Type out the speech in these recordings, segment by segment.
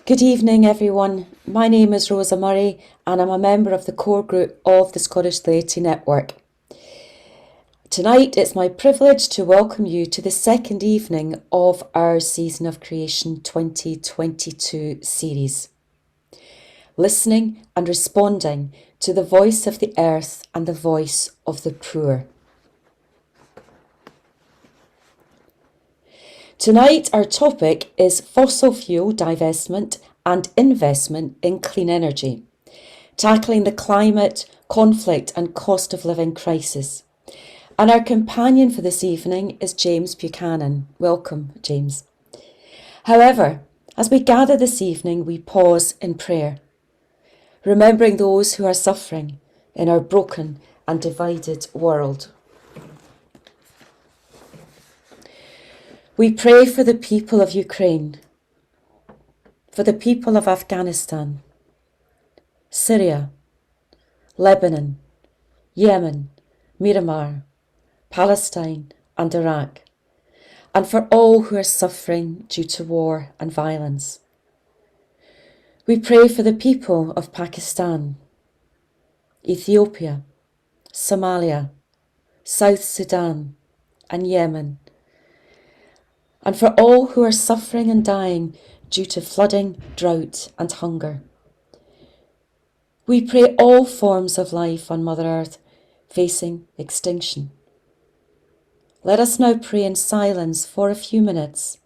Good evening, everyone. My name is Rosa Murray, and I'm a member of the core group of the Scottish Laity Network. Tonight, it's my privilege to welcome you to the second evening of our Season of Creation 2022 series. Listening and responding to the voice of the earth and the voice of the poor. Tonight, our topic is fossil fuel divestment and investment in clean energy, tackling the climate, conflict and cost of living crisis. And our companion for this evening is James Buchanan. Welcome, James. However, as we gather this evening, we pause in prayer, remembering those who are suffering in our broken and divided world. We pray for the people of Ukraine, for the people of Afghanistan, Syria, Lebanon, Yemen, Myanmar, Palestine and Iraq, and for all who are suffering due to war and violence. We pray for the people of Pakistan, Ethiopia, Somalia, South Sudan and Yemen, and for all who are suffering and dying due to flooding, drought and hunger. We pray all forms of life on Mother Earth facing extinction. Let us now pray in silence for a few minutes,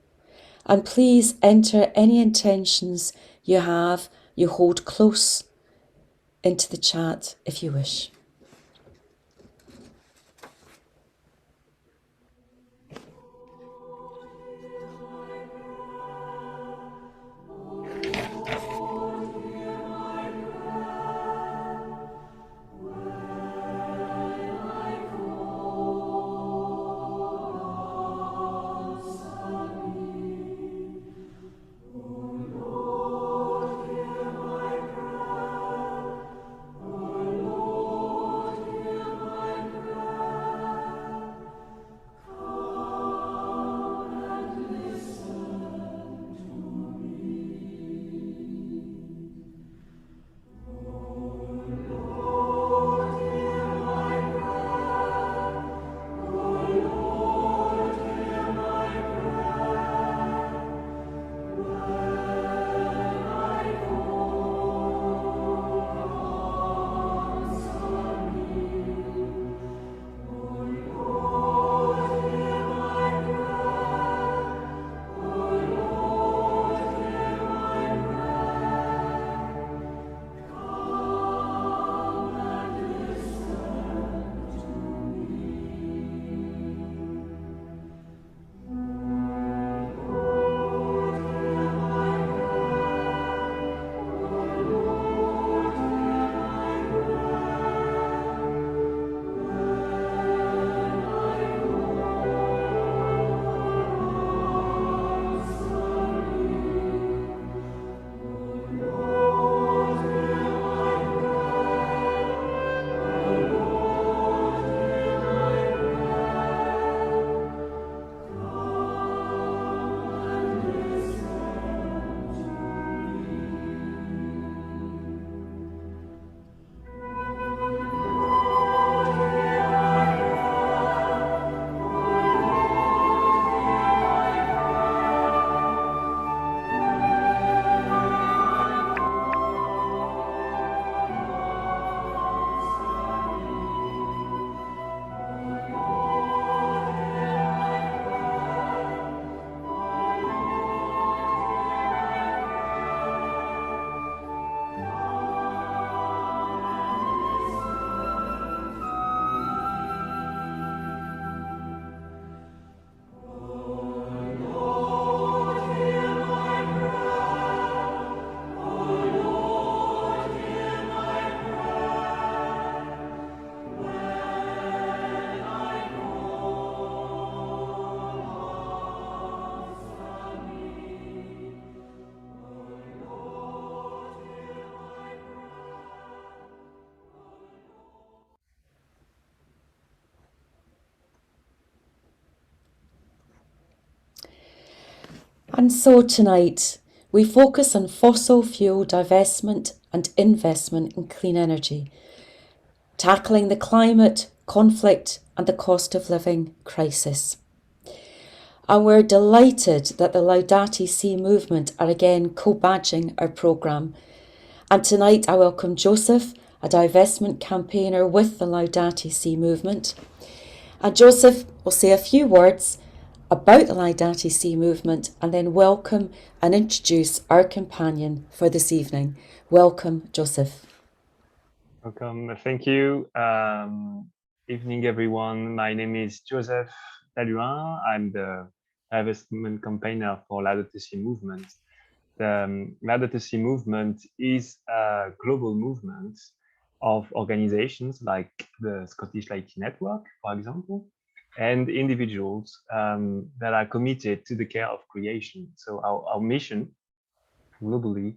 and please enter any intentions you hold close into the chat if you wish. And so tonight, We focus on fossil fuel divestment and investment in clean energy, tackling the climate, conflict and the cost of living crisis. And we're delighted that the Laudate Si movement are again co-badging our programme. And tonight I welcome Joseph, a divestment campaigner with the Laudate Si movement. And Joseph will say a few words about the Laudate Si movement and then welcome and introduce our companion for this evening. Welcome, Joseph. Welcome, thank you. Evening, everyone. My name is Joseph Taluin. I'm the divestment campaigner for Laudate Si movement. The Laudate Si movement is a global movement of organizations like the Scottish Laity Network, for example, and individuals that are committed to the care of creation. So our mission globally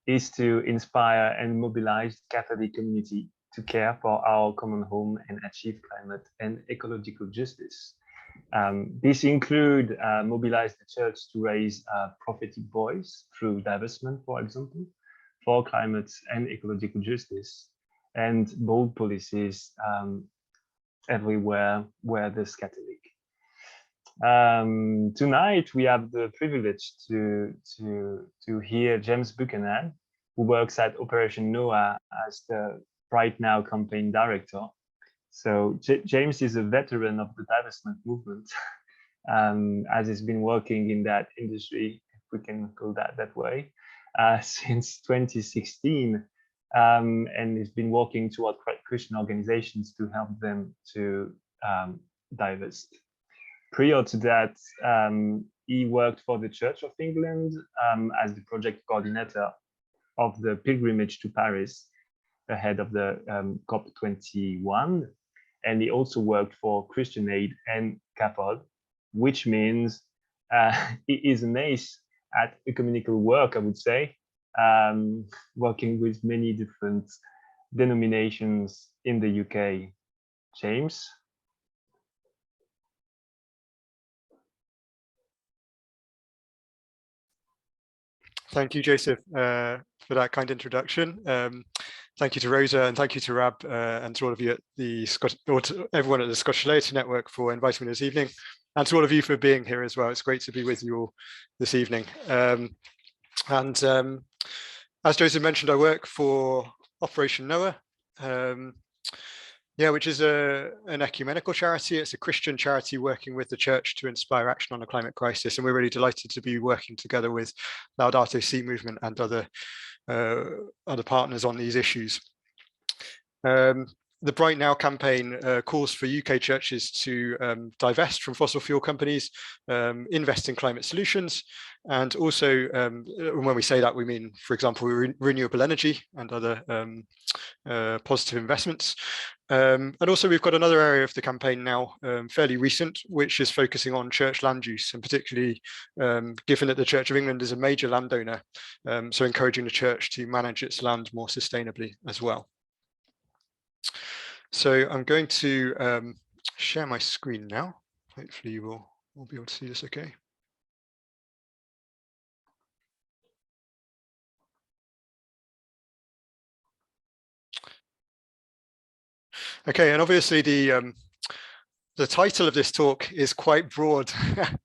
is to inspire and mobilize the Catholic community to care for our common home and achieve climate and ecological justice. This includes mobilize the church to raise a prophetic voice through divestment, for example, for climate and ecological justice, and bold policies everywhere where there's Catholic. Tonight we have the privilege to hear James Buchanan, who works at Operation Noah as the Right Now campaign director. So James is a veteran of the divestment movement, as he's been working in that industry, if we can call that way, since 2016, and he's been working toward Christian organizations to help them to divest. Prior to that, he worked for the Church of England as the project coordinator of the pilgrimage to Paris ahead of the COP21. And he also worked for Christian Aid and CAFOD, which means he is an ace at ecumenical work, I would say, working with many different denominations in the UK. James? Thank you, Joseph, for that kind introduction. Thank you to Rosa and thank you to Rab and to all of you at the everyone at the Scottish Laity Network for inviting me this evening, and to all of you for being here as well. It's great to be with you all this evening. As Joseph mentioned, I work for Operation Noah, which is an ecumenical charity. It's a Christian charity working with the church to inspire action on the climate crisis. And we're really delighted to be working together with Laudate Si movement and other partners on these issues. The Bright Now campaign calls for UK churches to divest from fossil fuel companies, invest in climate solutions, and also when we say that, we mean, for example, renewable energy and other positive investments. And also we've got another area of the campaign now, fairly recent, which is focusing on church land use, and particularly given that the Church of England is a major landowner, so encouraging the church to manage its land more sustainably as well. So I'm going to share my screen now. Hopefully you will be able to see this okay. Okay, and obviously the title of this talk is quite broad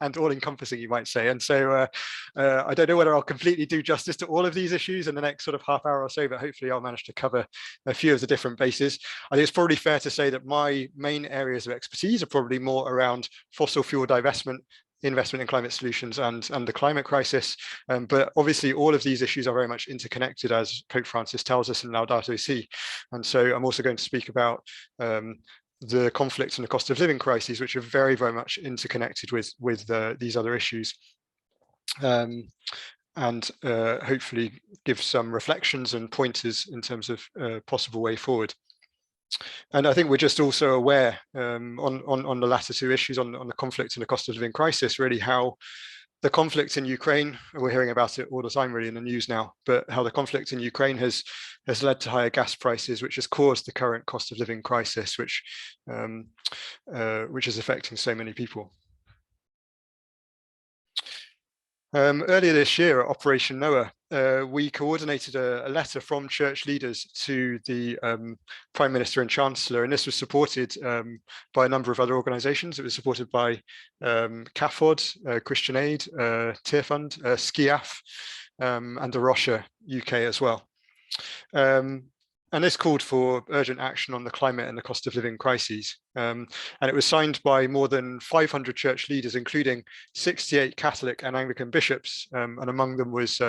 and all-encompassing, you might say. And so I don't know whether I'll completely do justice to all of these issues in the next sort of half hour or so, but hopefully I'll manage to cover a few of the different bases. I think it's probably fair to say that my main areas of expertise are probably more around fossil fuel divestment, investment in climate solutions and the climate crisis. But obviously all of these issues are very much interconnected, as Pope Francis tells us in Laudato Si. And so I'm also going to speak about the conflict and the cost of living crises, which are very, very much interconnected with these other issues, and hopefully give some reflections and pointers in terms of possible way forward. And I think we're just also aware on the latter two issues, on the conflict and the cost of living crisis, really how the conflict in Ukraine, we're hearing about it all the time really in the news now, but how the conflict in Ukraine has led to higher gas prices, which has caused the current cost of living crisis, which is affecting so many people. Earlier this year at Operation Noah, we coordinated a letter from church leaders to the Prime Minister and Chancellor, and this was supported by a number of other organisations. It was supported by CAFOD, Christian Aid, Fund, SCIAF, and the Russia UK as well. And this called for urgent action on the climate and the cost of living crises. And it was signed by more than 500 church leaders, including 68 Catholic and Anglican bishops. And among them was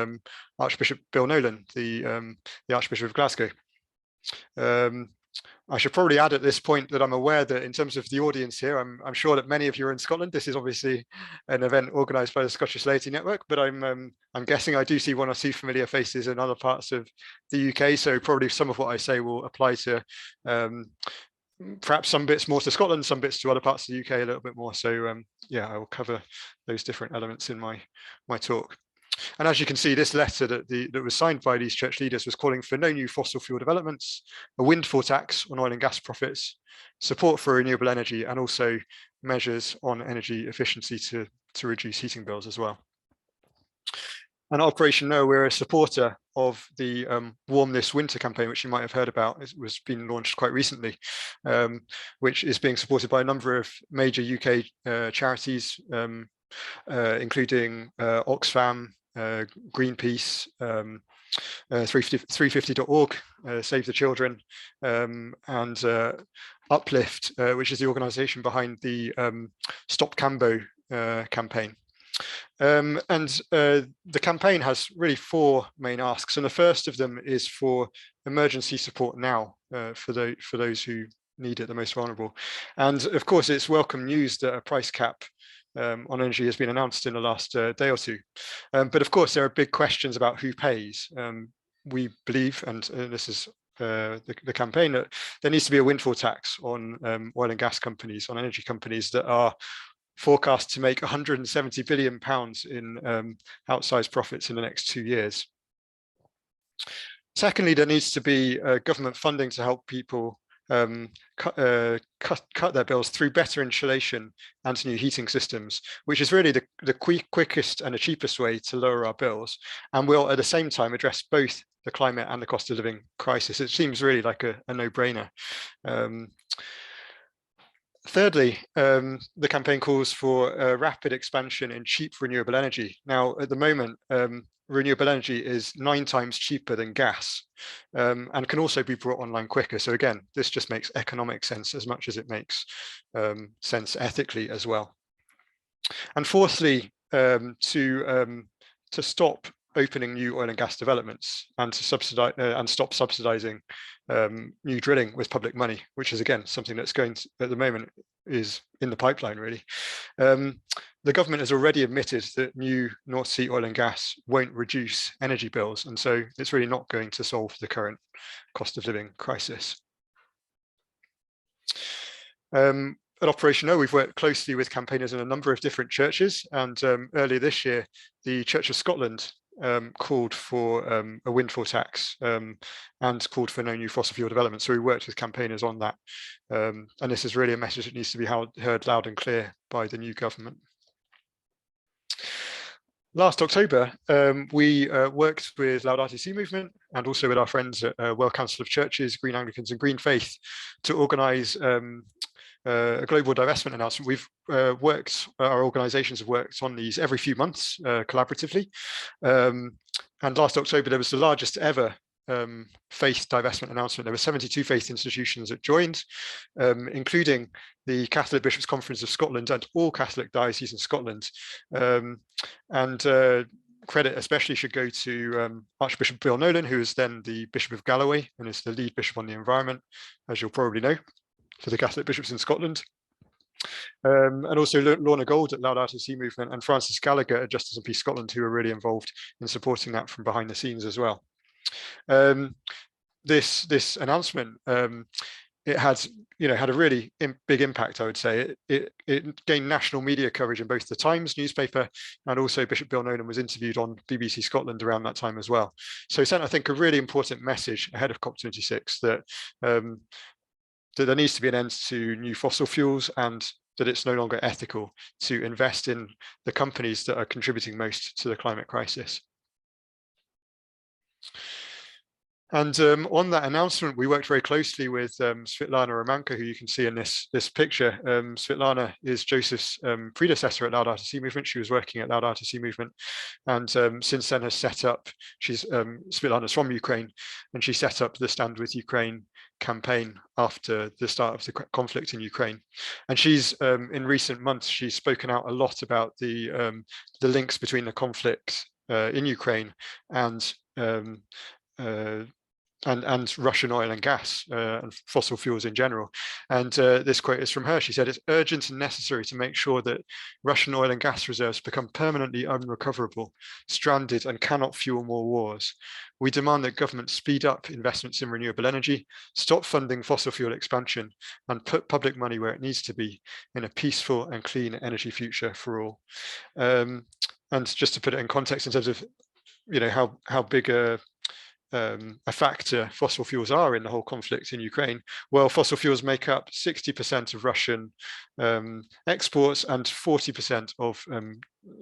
Archbishop Bill Nolan, the Archbishop of Glasgow. I should probably add at this point that I'm aware that in terms of the audience here, I'm sure that many of you are in Scotland. This is obviously an event organised by the Scottish Laity Network, but I'm guessing I do see one or two familiar faces in other parts of the UK. So probably some of what I say will apply to perhaps some bits more to Scotland, some bits to other parts of the UK a little bit more. So yeah, I will cover those different elements in my talk. And as you can see, this letter that was signed by these church leaders was calling for no new fossil fuel developments, a windfall tax on oil and gas profits, support for renewable energy, and also measures on energy efficiency to reduce heating bills as well. And Operation Noah, we're a supporter of the Warm This Winter campaign, which you might have heard about. It was being launched quite recently, which is being supported by a number of major UK charities, including Oxfam, Greenpeace, 350.org, Save the Children, and Uplift, which is the organisation behind the Stop Cambo campaign. And the campaign has really four main asks, and the first of them is for emergency support now for those who need it, the most vulnerable. And of course, it's welcome news that a price cap on energy has been announced in the last day or two. But of course, there are big questions about who pays. We believe, and this is the campaign, that there needs to be a windfall tax on oil and gas companies, on energy companies that are forecast to make £170 billion in outsized profits in the next 2 years. Secondly, there needs to be government funding to help people cut their bills through better insulation and new heating systems, which is really the quickest and the cheapest way to lower our bills, and will at the same time address both the climate and the cost of living crisis. It seems really like a no-brainer. Thirdly, the campaign calls for a rapid expansion in cheap renewable energy. Now, at the moment, renewable energy is 9 times cheaper than gas, and can also be brought online quicker. So again, this just makes economic sense as much as it makes sense ethically as well. And fourthly, to stop opening new oil and gas developments and to subsidize and stop subsidizing new drilling with public money, which is again something that's going to, at the moment, is in the pipeline really. The government has already admitted that new North Sea oil and gas won't reduce energy bills, and so it's really not going to solve the current cost of living crisis. At Operation Noah, we've worked closely with campaigners in a number of different churches, and earlier this year, the Church of Scotland called for a windfall tax and called for no new fossil fuel development. So we worked with campaigners on that. And this is really a message that needs to be heard loud and clear by the new government. Last October, we worked with Laudato Si movement and also with our friends at World Council of Churches, Green Anglicans and Green Faith to organise a global divestment announcement. We've our organisations have worked on these every few months collaboratively. And last October, there was the largest ever faith divestment announcement. There were 72 faith institutions that joined, including the Catholic Bishops' Conference of Scotland and all Catholic dioceses in Scotland. Credit especially should go to Archbishop Bill Nolan, who is then the Bishop of Galloway and is the lead bishop on the environment, as you'll probably know, for the Catholic bishops in Scotland. And also Lorna Gold at Laudato Si movement and Francis Gallagher at Justice and Peace Scotland, who are really involved in supporting that from behind the scenes as well. This announcement, it had a really big impact, I would say. It gained national media coverage in both the Times newspaper, and also Bishop Bill Nolan was interviewed on BBC Scotland around that time as well. So it sent, I think, a really important message ahead of COP26 that there needs to be an end to new fossil fuels and that it's no longer ethical to invest in the companies that are contributing most to the climate crisis. And on that announcement, we worked very closely with Svetlana Romanko, who you can see in this picture. Svetlana is Joseph's predecessor at Laudato Si Movement. She was working at Laudato Si Movement, and since then has set up, Svetlana's from Ukraine, and she set up the Stand With Ukraine campaign after the start of the conflict in Ukraine. And she's, in recent months, she's spoken out a lot about the links between the conflict in Ukraine and Russian oil and gas and fossil fuels in general. And this quote is from her. She said, "It's urgent and necessary to make sure that Russian oil and gas reserves become permanently unrecoverable, stranded, and cannot fuel more wars. We demand that governments speed up investments in renewable energy, stop funding fossil fuel expansion, and put public money where it needs to be in a peaceful and clean energy future for all." And just to put it in context in terms of, you know, how big a factor fossil fuels are in the whole conflict in Ukraine, well, fossil fuels make up 60% of Russian exports and 40% of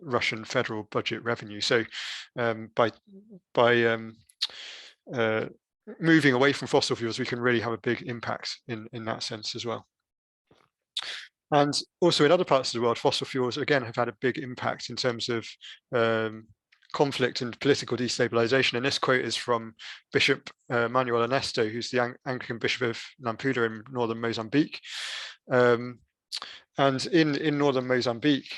Russian federal budget revenue. So by moving away from fossil fuels, we can really have a big impact in that sense as well. And also in other parts of the world, fossil fuels, again, have had a big impact in terms of conflict and political destabilization. And this quote is from Bishop Manuel Ernesto, who's the Anglican Bishop of Nampula in northern Mozambique. And in northern Mozambique,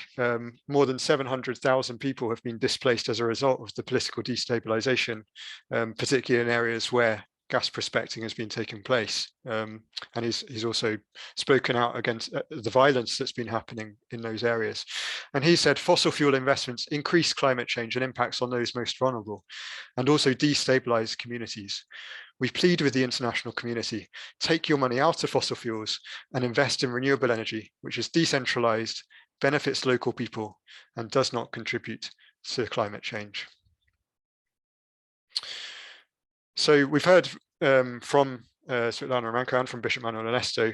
more than 700,000 people have been displaced as a result of the political destabilization, particularly in areas where gas prospecting has been taking place. And he's also spoken out against the violence that's been happening in those areas. And he said fossil fuel investments increase climate change and impacts on those most vulnerable, and also destabilize communities. We plead with the international community, take your money out of fossil fuels and invest in renewable energy, which is decentralized, benefits local people, and does not contribute to climate change. So we've heard from Svetlana Romanko and from Bishop Manuel Ernesto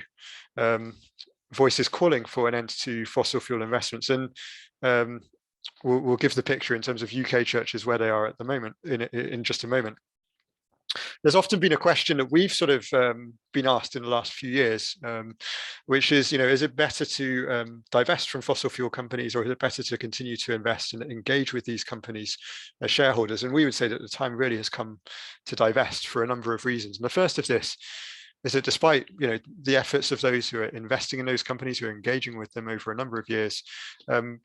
voices calling for an end to fossil fuel investments, and we'll give the picture in terms of UK churches where they are at the moment in just a moment. There's often been a question that we've sort of been asked in the last few years, which is, you know, is it better to divest from fossil fuel companies, or is it better to continue to invest and engage with these companies as shareholders? And we would say that the time really has come to divest for a number of reasons. And the first of this is that despite, you know, the efforts of those who are investing in those companies, who are engaging with them over a number of years,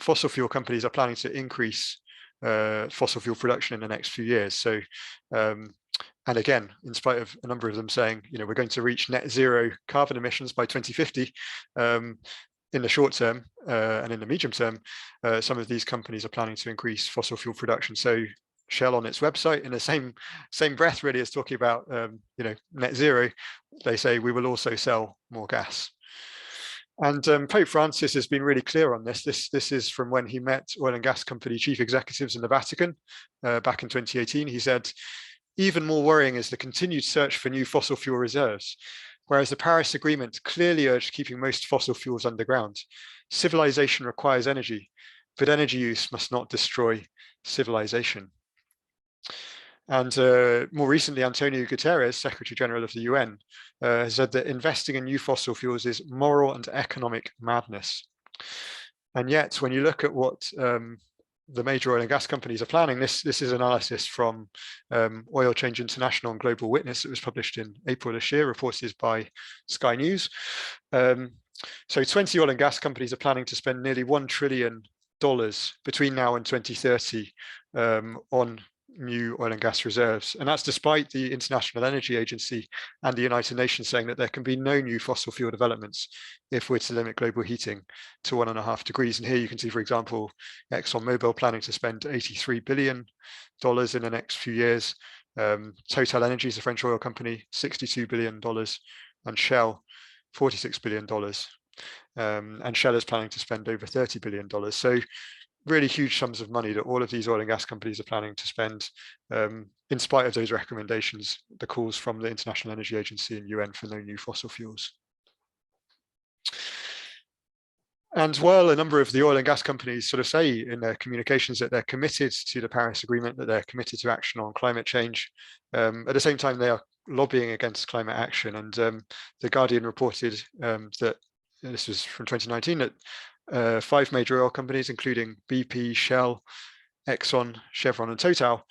fossil fuel companies are planning to increase fossil fuel production in the next few years. So and again, in spite of a number of them saying, you know, we're going to reach net zero carbon emissions by 2050, in the short term and in the medium term, some of these companies are planning to increase fossil fuel production. So Shell on its website, in the same breath really, is talking about you know, net zero. They say we will also sell more gas. And Pope Francis has been really clear on this. This is from when he met oil and gas company chief executives in the Vatican back in 2018. He said, even more worrying is the continued search for new fossil fuel reserves, whereas the Paris Agreement clearly urged keeping most fossil fuels underground. Civilization requires energy, but energy use must not destroy civilization. And more recently, Antonio Guterres, Secretary General of the UN, has said that investing in new fossil fuels is moral and economic madness. And yet, when you look at what the major oil and gas companies are planning, this is analysis from Oil Change International and Global Witness that was published in April this year, reported by Sky News. So 20 oil and gas companies are planning to spend nearly $1 trillion between now and 2030 on new oil and gas reserves. And that's despite the International Energy Agency and the United Nations saying that there can be no new fossil fuel developments if we're to limit global heating to 1.5 degrees. And here you can see, for example, ExxonMobil planning to spend $83 billion in the next few years. Total Energies, the French oil company, $62 billion, and Shell, $46 billion. And Shell is planning to spend over $30 billion. So really huge sums of money that all of these oil and gas companies are planning to spend, in spite of those recommendations, the calls from the International Energy Agency and UN for no new fossil fuels. And while a number of the oil and gas companies sort of say in their communications that they're committed to the Paris Agreement, that they're committed to action on climate change, at the same time they are lobbying against climate action. And The Guardian reported that, this was from 2019, that 5 major oil companies, including BP, Shell, Exxon, Chevron, and Total,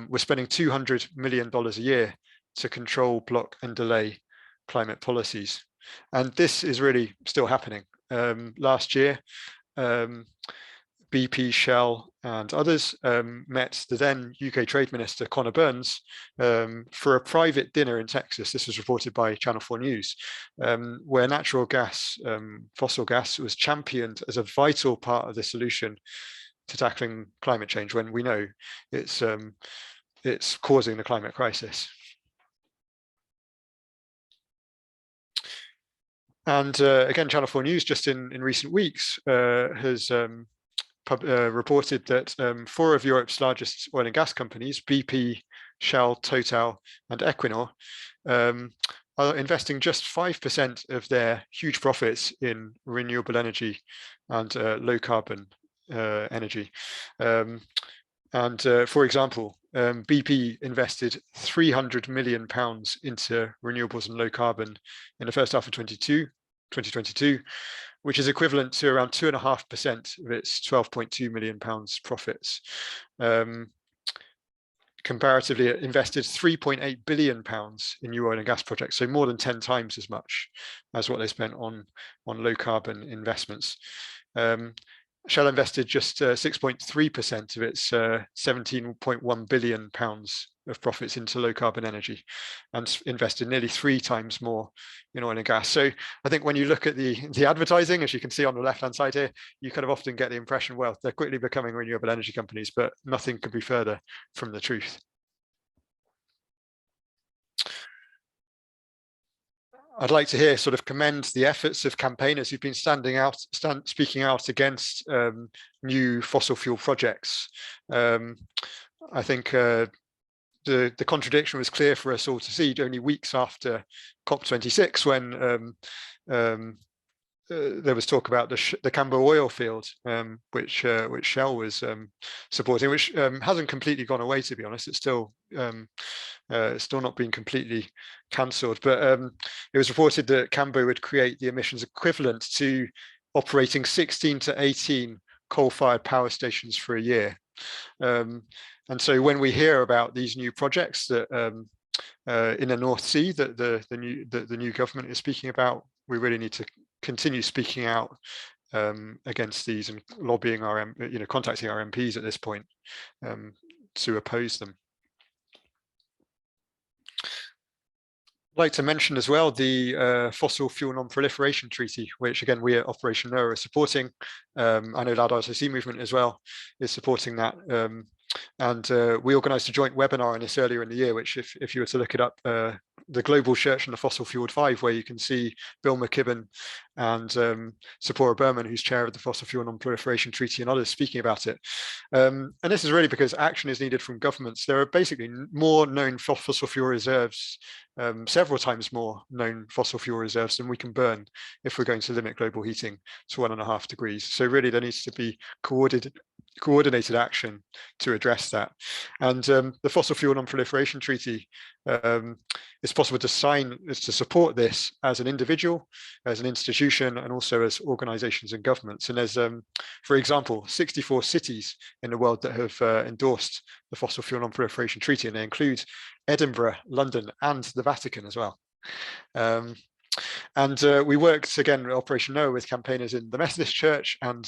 were spending $200 million a year to control, block, and delay climate policies. And this is really still happening. Last year, BP, Shell, and others met the then UK Trade Minister Conor Burns for a private dinner in Texas. This was reported by Channel 4 News, where natural gas, fossil gas, was championed as a vital part of the solution to tackling climate change, when we know it's causing the climate crisis. And again, Channel 4 News just in recent weeks has reported that 4 of Europe's largest oil and gas companies, BP, Shell, Total, and Equinor, are investing just 5% of their huge profits in renewable energy and low carbon energy. For example, BP invested £300 million into renewables and low carbon in the first half of 2022, which is equivalent to around 2.5% of its £12.2 million profits. Comparatively, it invested £3.8 billion in new oil and gas projects, so more than 10 times as much as what they spent on low carbon investments. Shell invested just 6.3% of its £17.1 billion of profits into low carbon energy, and invested nearly 3 times more in oil and gas. So I think when you look at the advertising, as you can see on the left hand side here, you kind of often get the impression, well, they're quickly becoming renewable energy companies, but nothing could be further from the truth. I'd like to here sort of commend the efforts of campaigners who've been speaking out against new fossil fuel projects. I think the contradiction was clear for us all to see only weeks after COP26, when there was talk about the Cambo oil field, which Shell was supporting, which hasn't completely gone away, to be honest. It's still not been completely cancelled, but it was reported that Cambo would create the emissions equivalent to operating 16 to 18 coal-fired power stations for a year. And so when we hear about these new projects that in the North Sea that the new government is speaking about, we really need to continue speaking out against these and lobbying contacting our MPs at this point to oppose them. I'd like to mention as well the Fossil Fuel Non-Proliferation Treaty, which again we at Operation NOAA are supporting. I know Loud RSOC movement as well is supporting that. And we organised a joint webinar on this earlier in the year, which if you were to look it up, the Global Church and the Fossil Fueled 5, where you can see Bill McKibben and Sephora Berman, who's chair of the Fossil Fuel Non-Proliferation Treaty, and others speaking about it. And this is really because action is needed from governments. There are basically more known fossil fuel reserves, several times more known fossil fuel reserves than we can burn if we're going to limit global heating to 1.5 degrees. So really there needs to be coordinated action to address that. And the Fossil Fuel Non-Proliferation Treaty, it's possible to support this as an individual, as an institution, and also as organizations and governments. And there's, for example, 64 cities in the world that have endorsed the Fossil Fuel Non-Proliferation Treaty, and they include Edinburgh, London, and the Vatican as well. And we worked again at Operation NOAA with campaigners in the Methodist Church, and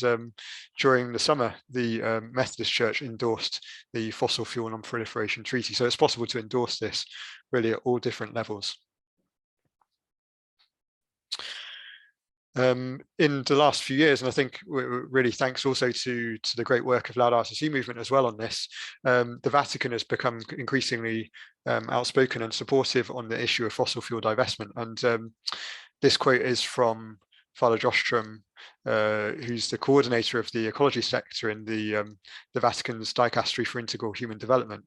during the summer the Methodist Church endorsed the Fossil Fuel Non-Proliferation Treaty. So it's possible to endorse this really at all different levels. In the last few years, and I think really thanks also to the great work of Loud RSOC movement as well on this, the Vatican has become increasingly outspoken and supportive on the issue of fossil fuel divestment. And this quote is from Father Jostrom, who's the coordinator of the ecology sector in the Vatican's Dicastery for Integral Human Development.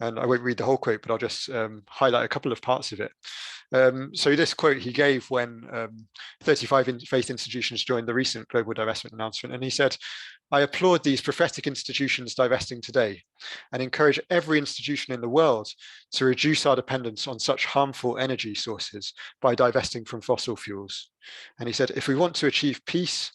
And I won't read the whole quote, but I'll just highlight a couple of parts of it. So this quote he gave when 35 faith institutions joined the recent global divestment announcement, and he said, "I applaud these prophetic institutions divesting today and encourage every institution in the world to reduce our dependence on such harmful energy sources by divesting from fossil fuels." And he said, "If we want to achieve peace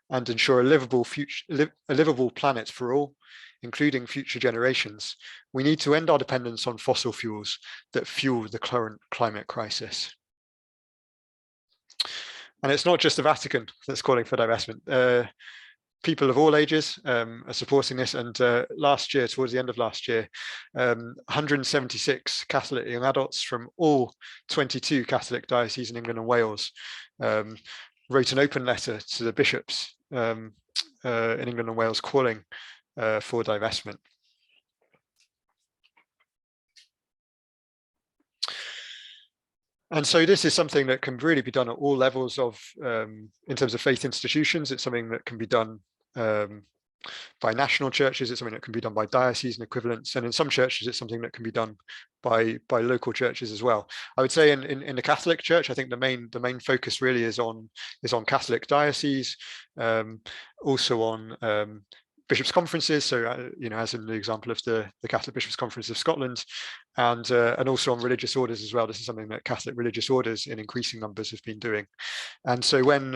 and ensure a livable planet for all, including future generations, we need to end our dependence on fossil fuels that fuel the current climate crisis." And it's not just the Vatican that's calling for divestment. People of all ages are supporting this. And last year, towards the end of last year, 176 Catholic young adults from all 22 Catholic dioceses in England and Wales wrote an open letter to the bishops in England and Wales calling for divestment. And so this is something that can really be done at all levels of, in terms of faith institutions. It's something that can be done by national churches. It's something that can be done by diocesan equivalents, and in some churches it's something that can be done by local churches as well. I would say in the Catholic Church, I think the main focus really is on Catholic dioceses, also on bishops' conferences. So you know, as in the example of the Catholic Bishops' Conference of Scotland, and also on religious orders as well. This is something that Catholic religious orders in increasing numbers have been doing. And so when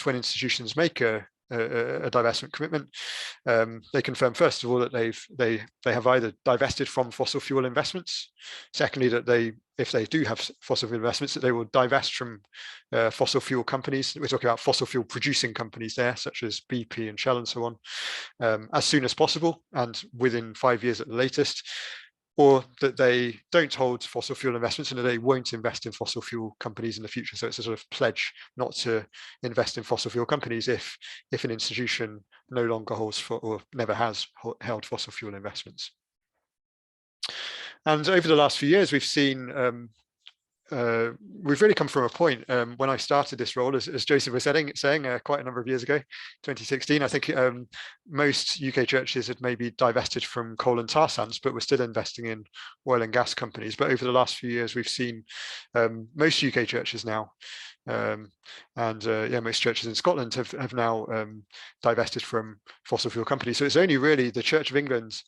institutions make a divestment commitment, they confirm first of all that they have either divested from fossil fuel investments. Secondly, that if they do have fossil fuel investments, that they will divest from fossil fuel companies. We're talking about fossil fuel producing companies there, such as BP and Shell and so on, as soon as possible and within 5 years at the latest. Or that they don't hold fossil fuel investments and that they won't invest in fossil fuel companies in the future. So it's a sort of pledge not to invest in fossil fuel companies if an institution no longer holds or never has held fossil fuel investments. And over the last few years, we've seen we've really come from a point when I started this role, as Joseph was saying quite a number of years ago, 2016. I think most UK churches had maybe divested from coal and tar sands, but were still investing in oil and gas companies. But over the last few years, we've seen most UK churches now, most churches in Scotland have now divested from fossil fuel companies. So it's only really the Church of England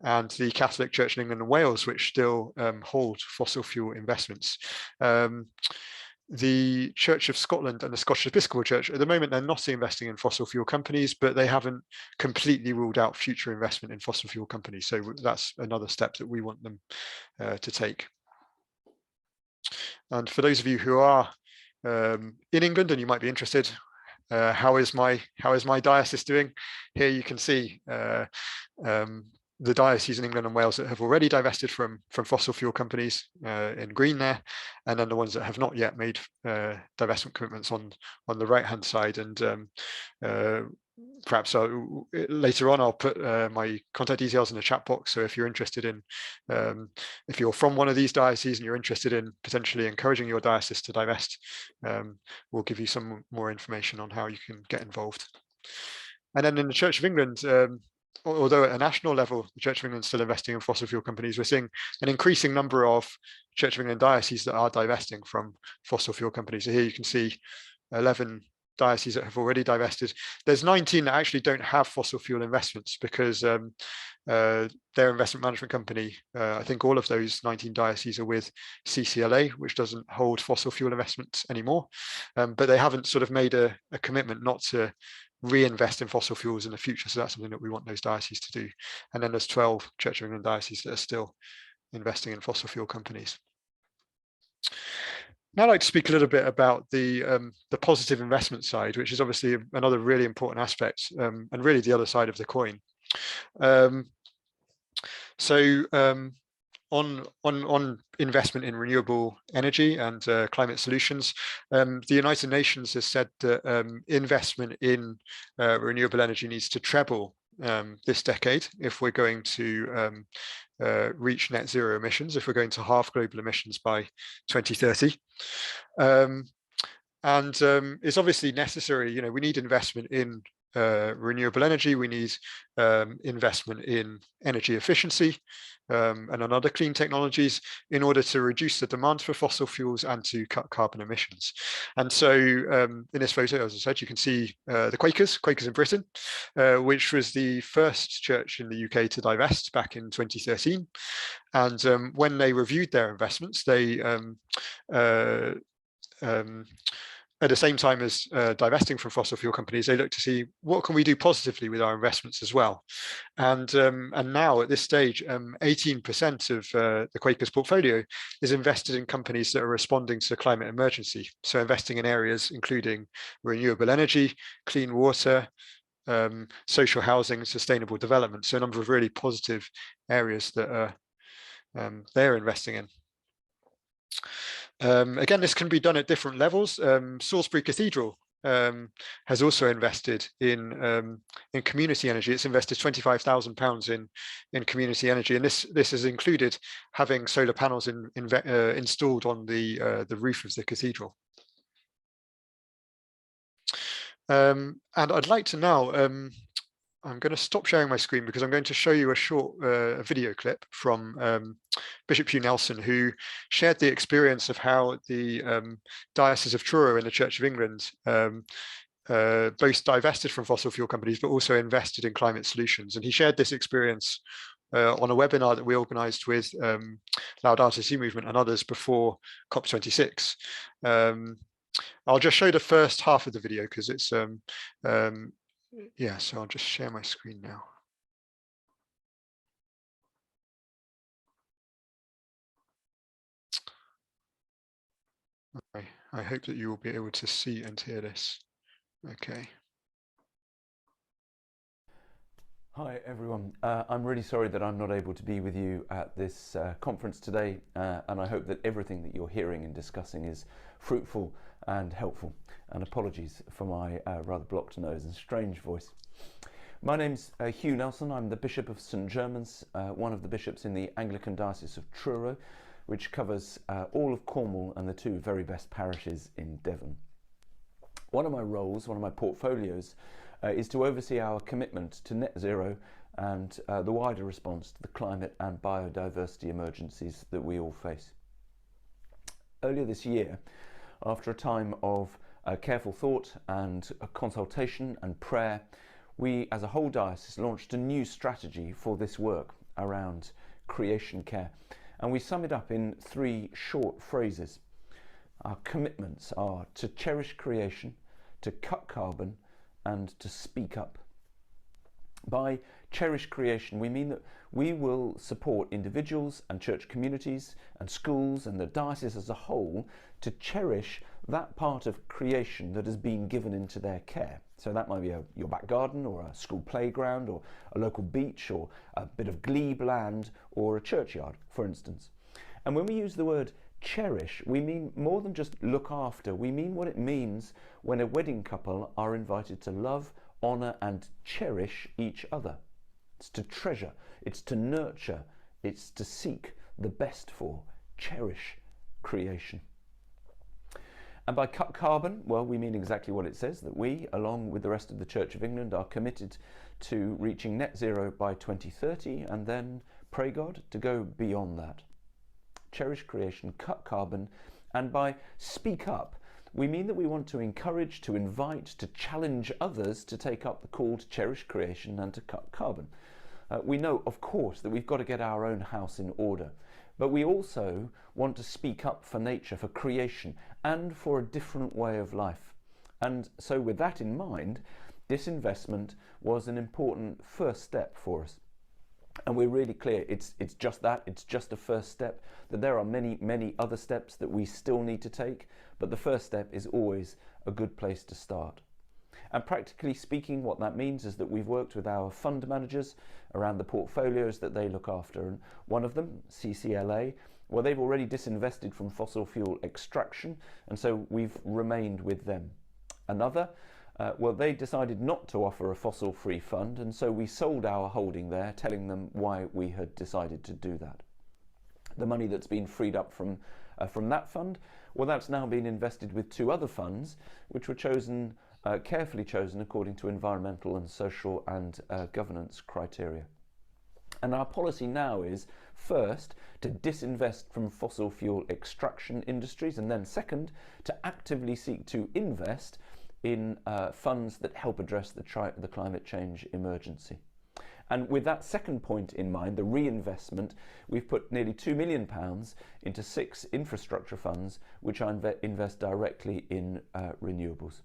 and the Catholic Church in England and Wales which still hold fossil fuel investments. The Church of Scotland and the Scottish Episcopal Church, at the moment, they're not investing in fossil fuel companies, but they haven't completely ruled out future investment in fossil fuel companies. So that's another step that we want them to take. And for those of you who are in England and you might be interested, how is my diocese doing? Here you can see the dioceses in England and Wales that have already divested from fossil fuel companies in green there, and then the ones that have not yet made divestment commitments on the right hand side. And perhaps later on I'll put my contact details in the chat box, so if you're interested in if you're from one of these dioceses and you're interested in potentially encouraging your diocese to divest, we'll give you some more information on how you can get involved. And then in the Church of England, although at a national level, the Church of England is still investing in fossil fuel companies, we're seeing an increasing number of Church of England dioceses that are divesting from fossil fuel companies. So here you can see 11 dioceses that have already divested. There's 19 that actually don't have fossil fuel investments because their investment management company, I think all of those 19 dioceses are with CCLA, which doesn't hold fossil fuel investments anymore. But they haven't sort of made a commitment not to reinvest in fossil fuels in the future. So that's something that we want those dioceses to do. And then there's 12 Church of England dioceses that are still investing in fossil fuel companies. Now I'd like to speak a little bit about the positive investment side, which is obviously another really important aspect, and really the other side of the coin. On investment in renewable energy and climate solutions, the United Nations has said that investment in renewable energy needs to treble this decade if we're going to reach net zero emissions, if we're going to halve global emissions by 2030. And it's obviously necessary, we need investment in renewable energy, we need investment in energy efficiency and on other clean technologies in order to reduce the demand for fossil fuels and to cut carbon emissions. And so in this photo, as I said, you can see the Quakers in Britain, which was the first church in the UK to divest back in 2013. And when they reviewed their investments, they at the same time as divesting from fossil fuel companies, they look to see what can we do positively with our investments as well. And now at this stage, 18% of the Quakers portfolio is invested in companies that are responding to the climate emergency. So investing in areas including renewable energy, clean water, social housing, sustainable development. So a number of really positive areas that they're investing in. Again, this can be done at different levels. Salisbury Cathedral has also invested in community energy. It's invested £25,000 in community energy, and this has included having solar panels installed on the roof of the cathedral. And I'd like to now, I'm going to stop sharing my screen because I'm going to show you a short video clip from Bishop Hugh Nelson, who shared the experience of how the Diocese of Truro in the Church of England both divested from fossil fuel companies, but also invested in climate solutions. And he shared this experience on a webinar that we organised with Laudato Si Movement and others before COP26. I'll just show the first half of the video because it's yeah, so I'll just share my screen now. I hope that you will be able to see and hear this. Okay. Hi everyone, I'm really sorry that I'm not able to be with you at this conference today, and I hope that everything that you're hearing and discussing is fruitful and helpful, and apologies for my rather blocked nose and strange voice. My name's Hugh Nelson. I'm the Bishop of St Germans, one of the bishops in the Anglican Diocese of Truro, which covers all of Cornwall and the two very best parishes in Devon. One of my roles, one of my portfolios, is to oversee our commitment to net zero and the wider response to the climate and biodiversity emergencies that we all face. Earlier this year, after a time of careful thought and consultation and prayer, we as a whole diocese launched a new strategy for this work around creation care, and we sum it up in 3 short phrases. Our commitments are to cherish creation, to cut carbon, and to speak up. By cherish creation, we mean that we will support individuals and church communities and schools and the diocese as a whole to cherish that part of creation that has been given into their care. So that might be your back garden or a school playground or a local beach or a bit of glebe land or a churchyard, for instance. And when we use the word cherish, we mean more than just look after. We mean what it means when a wedding couple are invited to love, honour and cherish each other. It's to treasure, it's to nurture, it's to seek the best for, cherish creation. And by cut carbon, well, we mean exactly what it says, that we, along with the rest of the Church of England, are committed to reaching net zero by 2030 and then, pray God, to go beyond that. Cherish creation, cut carbon, and by speak up, we mean that we want to encourage, to invite, to challenge others to take up the call to cherish creation and to cut carbon. We know, of course, that we've got to get our own house in order, but we also want to speak up for nature, for creation, and for a different way of life. And so with that in mind, this investment was an important first step for us. And we're really clear, it's just that, it's just a first step, that there are many, many other steps that we still need to take, but the first step is always a good place to start. And practically speaking, what that means is that we've worked with our fund managers around the portfolios that they look after, and one of them, CCLA, well, they've already disinvested from fossil fuel extraction, and so we've remained with them. Another, well, they decided not to offer a fossil-free fund, and so we sold our holding there, telling them why we had decided to do that. The money that's been freed up from that fund, well, that's now been invested with 2 other funds, which were chosen carefully chosen according to environmental and social and governance criteria. And our policy now is, first, to disinvest from fossil fuel extraction industries, and then second, to actively seek to invest in funds that help address the climate change emergency. And with that second point in mind, the reinvestment, we've put nearly £2 million into 6 infrastructure funds which invest directly in renewables.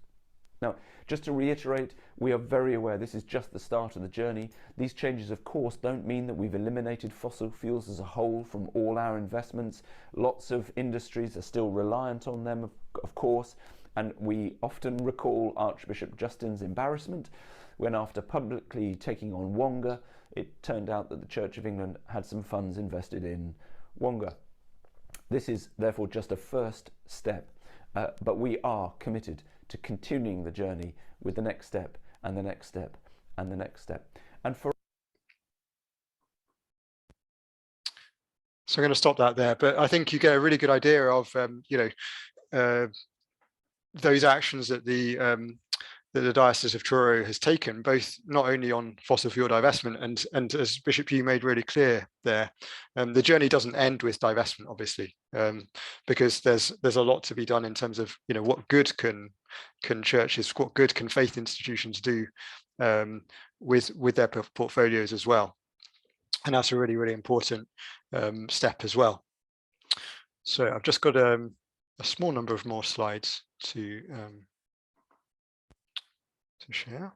Now, just to reiterate, we are very aware this is just the start of the journey. These changes, of course, don't mean that we've eliminated fossil fuels as a whole from all our investments. Lots of industries are still reliant on them, of course, and we often recall Archbishop Justin's embarrassment when, after publicly taking on Wonga, it turned out that the Church of England had some funds invested in Wonga. This is therefore just a first step, but we are committed to continuing the journey with the next step and the next step and the next step. And for So I'm going to stop that there, but I think you get a really good idea of those actions that the Diocese of Truro has taken, both not only on fossil fuel divestment and as Bishop Hugh made really clear there, the journey doesn't end with divestment, obviously, because there's a lot to be done in terms of what good can churches, what good can faith institutions do with their portfolios as well, and that's a really, really important step as well. So I've just got a small number of more slides to share.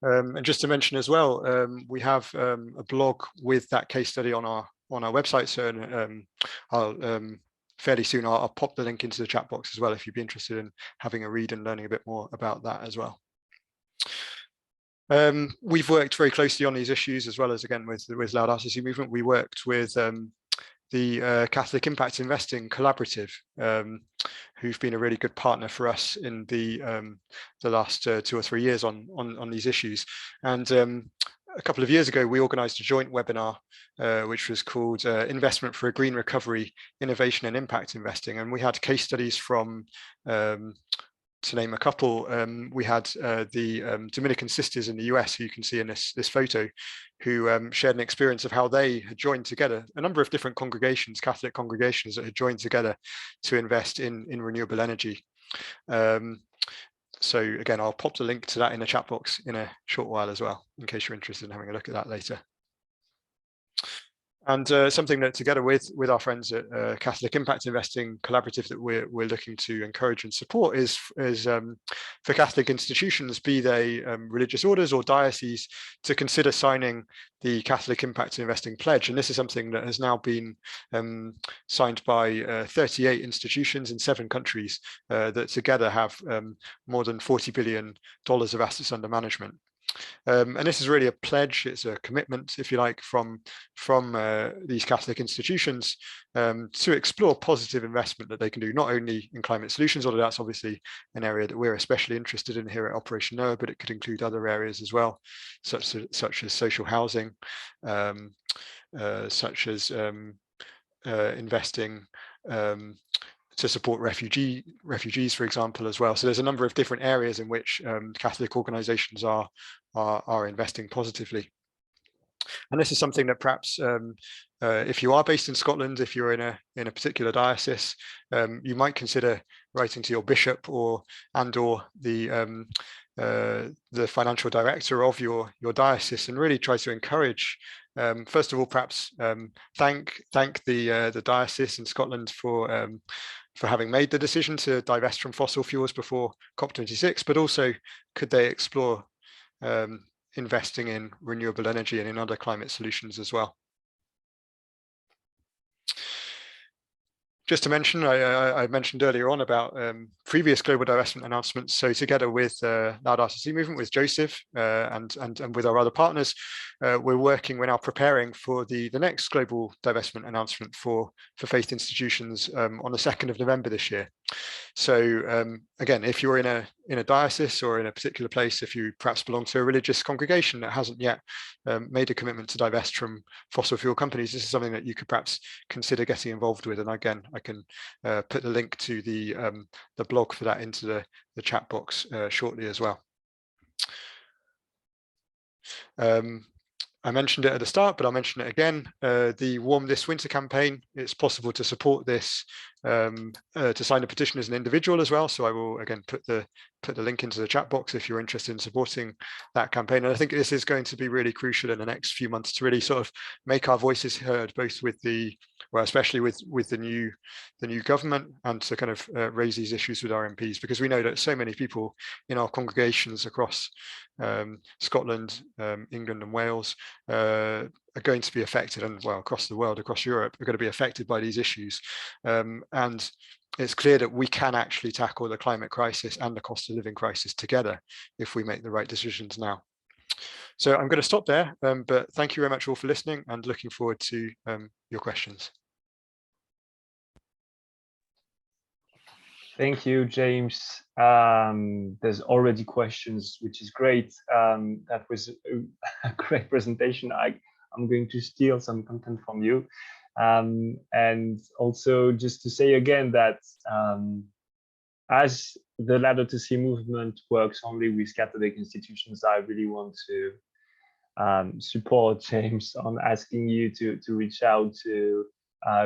And just to mention as well, we have a blog with that case study on our website. So fairly soon I'll pop the link into the chat box as well if you'd be interested in having a read and learning a bit more about that as well. We've worked very closely on these issues as well as, again, with Loud RCC Movement. We worked with the Catholic Impact Investing Collaborative, who've been a really good partner for us in the last 2 or 3 years on these issues. And a couple of years ago, we organised a joint webinar, which was called Investment for a Green Recovery, Innovation and Impact Investing. And we had case studies from, to name a couple, we had the Dominican sisters in the US, who you can see in this photo, who shared an experience of how they had joined together, a number of different congregations, Catholic congregations, that had joined together to invest in renewable energy. So again, I'll pop the link to that in the chat box in a short while as well, in case you're interested in having a look at that later. And something that, together with our friends at Catholic Impact Investing Collaborative, that we're looking to encourage and support is for Catholic institutions, be they religious orders or dioceses, to consider signing the Catholic Impact Investing Pledge. And this is something that has now been signed by 38 institutions in 7 countries that together have more than $40 billion of assets under management. And this is really a pledge, it's a commitment, if you like, from these Catholic institutions to explore positive investment that they can do, not only in climate solutions, although that's obviously an area that we're especially interested in here at Operation Noah, but it could include other areas as well, such as social housing, such as investing to support refugees, for example, as well. So there's a number of different areas in which Catholic organisations are investing positively. And this is something that perhaps, if you are based in Scotland, if you're in a particular diocese, you might consider writing to your bishop or the financial director of your diocese, and really try to encourage. First of all, perhaps thank the diocese in Scotland for having made the decision to divest from fossil fuels before COP26, but also could they explore investing in renewable energy and in other climate solutions as well. Just to mention, I mentioned earlier on about previous global divestment announcements. So together with Loud RCC Movement, with Joseph and with our other partners, we're now preparing for the next global divestment announcement for faith institutions on the 2nd of November this year. So again, if you're in a diocese or in a particular place, if you perhaps belong to a religious congregation that hasn't yet made a commitment to divest from fossil fuel companies, this is something that you could perhaps consider getting involved with. And again, I can put the link to the blog for that into the chat box shortly as well. I mentioned it at the start, but I'll mention it again. The Warm This Winter campaign, it's possible to support this, to sign a petition as an individual as well. So I will again put the link into the chat box if you're interested in supporting that campaign. And I think this is going to be really crucial in the next few months to really sort of make our voices heard, both with especially with the new government, and to kind of raise these issues with our MPs, because we know that so many people in our congregations across Scotland, England and Wales are going to be affected, and well, across the world, across Europe, are going to be affected by these issues. And it's clear that we can actually tackle the climate crisis and the cost of living crisis together if we make the right decisions now. So I'm going to stop there, but thank you very much all for listening, and looking forward to your questions. Thank you, James. There's already questions, which is great. That was a great presentation. I'm going to steal some content from you. And also just to say again that as the Ladder to Sea movement works only with Catholic institutions, I really want to support James on asking you to reach out to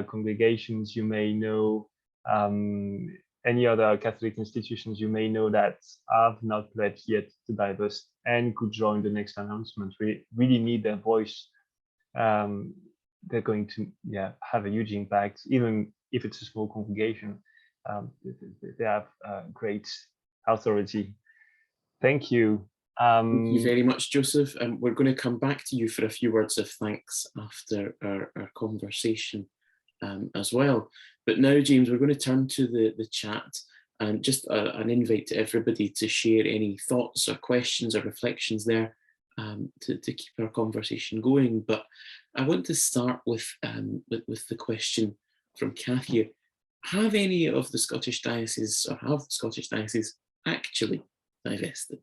congregations you may know, any other Catholic institutions you may know that have not pledged yet to divest and could join the next announcement. We really need their voice. They're going to have a huge impact, even if it's a small congregation. They have great authority. Thank you. Thank you very much, Joseph. We're going to come back to you for a few words of thanks after our conversation as well. But now, James, we're going to turn to the chat, and just an invite to everybody to share any thoughts or questions or reflections there to keep our conversation going. But I want to start with the question from Kath here. Have any of the Scottish dioceses, or have Scottish dioceses actually divested?